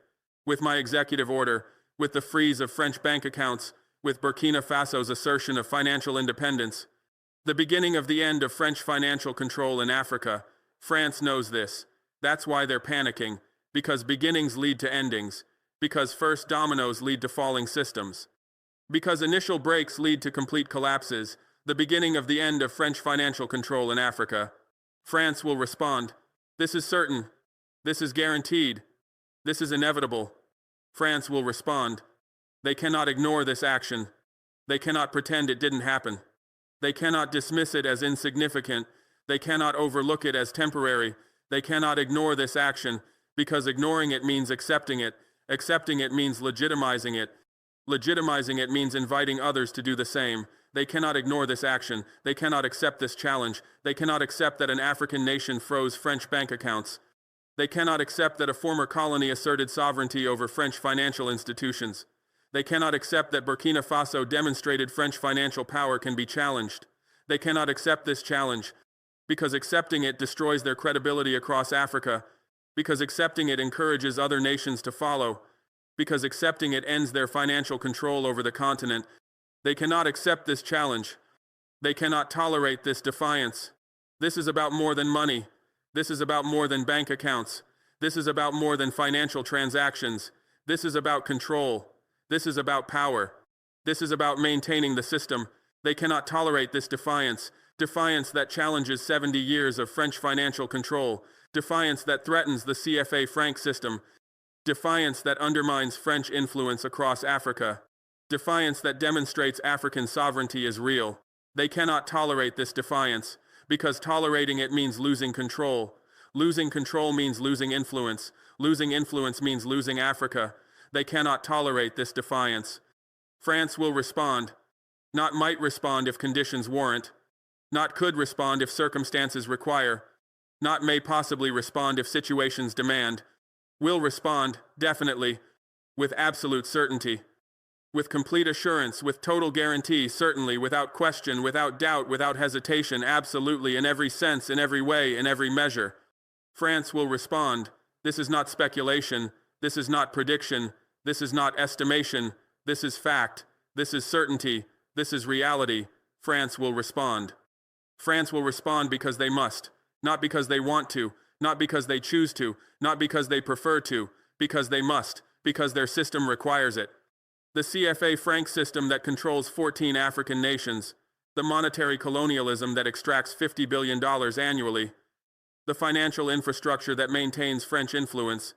with my executive order, with the freeze of French bank accounts, with Burkina Faso's assertion of financial independence, the beginning of the end of French financial control in Africa. France knows this. That's why they're panicking, because beginnings lead to endings, because first dominoes lead to falling systems, because initial breaks lead to complete collapses, the beginning of the end of French financial control in Africa. France will respond. This is certain. This is guaranteed. This is inevitable. France will respond. They cannot ignore this action. They cannot pretend it didn't happen. They cannot dismiss it as insignificant. They cannot overlook it as temporary. They cannot ignore this action, because ignoring it means accepting it. Accepting it means legitimizing it. Legitimizing it means inviting others to do the same. They cannot ignore this action. They cannot accept this challenge. They cannot accept that an African nation froze French bank accounts. They cannot accept that a former colony asserted sovereignty over French financial institutions. They cannot accept that Burkina Faso demonstrated French financial power can be challenged. They cannot accept this challenge, because accepting it destroys their credibility across Africa, because accepting it encourages other nations to follow, because accepting it ends their financial control over the continent. They cannot accept this challenge. They cannot tolerate this defiance. This is about more than money. This is about more than bank accounts. This is about more than financial transactions. This is about control. This is about power. This is about maintaining the system. They cannot tolerate this defiance. Defiance that challenges 70 years of French financial control. Defiance that threatens the CFA franc system. Defiance that undermines French influence across Africa. Defiance that demonstrates African sovereignty is real. They cannot tolerate this defiance, because tolerating it means losing control. Losing control means losing influence. Losing influence means losing Africa. They cannot tolerate this defiance. France will respond. Not might respond if conditions warrant. Not could respond if circumstances require. Not may possibly respond if situations demand. Will respond, definitely, with absolute certainty. With complete assurance, with total guarantee, certainly, without question, without doubt, without hesitation, absolutely, in every sense, in every way, in every measure. France will respond. This is not speculation. This is not prediction. This is not estimation. This is fact. This is certainty. This is reality. France will respond. France will respond because they must, not because they want to, not because they choose to, not because they prefer to, because they must, because their system requires it. The CFA franc system that controls 14 African nations, the monetary colonialism that extracts $50 billion annually, the financial infrastructure that maintains French influence,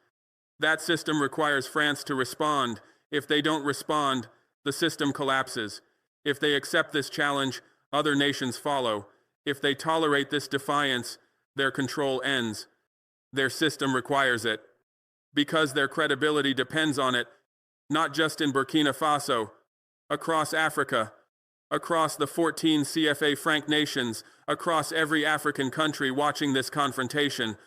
that system requires France to respond. If they don't respond, the system collapses. If they accept this challenge, other nations follow. If they tolerate this defiance, their control ends. Their system requires it. Because their credibility depends on it, not just in Burkina Faso, across Africa, across the 14 CFA franc nations, across every African country watching this confrontation.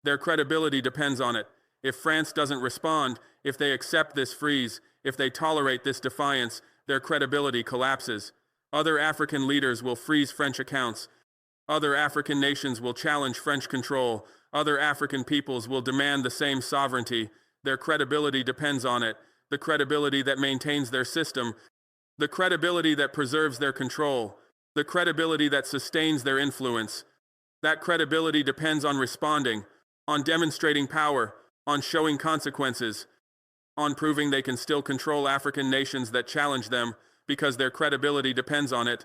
Their credibility depends on it. If France doesn't respond, if they accept this freeze, if they tolerate this defiance, their credibility collapses. Other African leaders will freeze French accounts. Other African nations will challenge French control. Other African peoples will demand the same sovereignty. Their credibility depends on it. The credibility that maintains their system. The credibility that preserves their control. The credibility that sustains their influence. That credibility depends on responding, on demonstrating power, on showing consequences, on proving they can still control African nations that challenge them, because their credibility depends on it.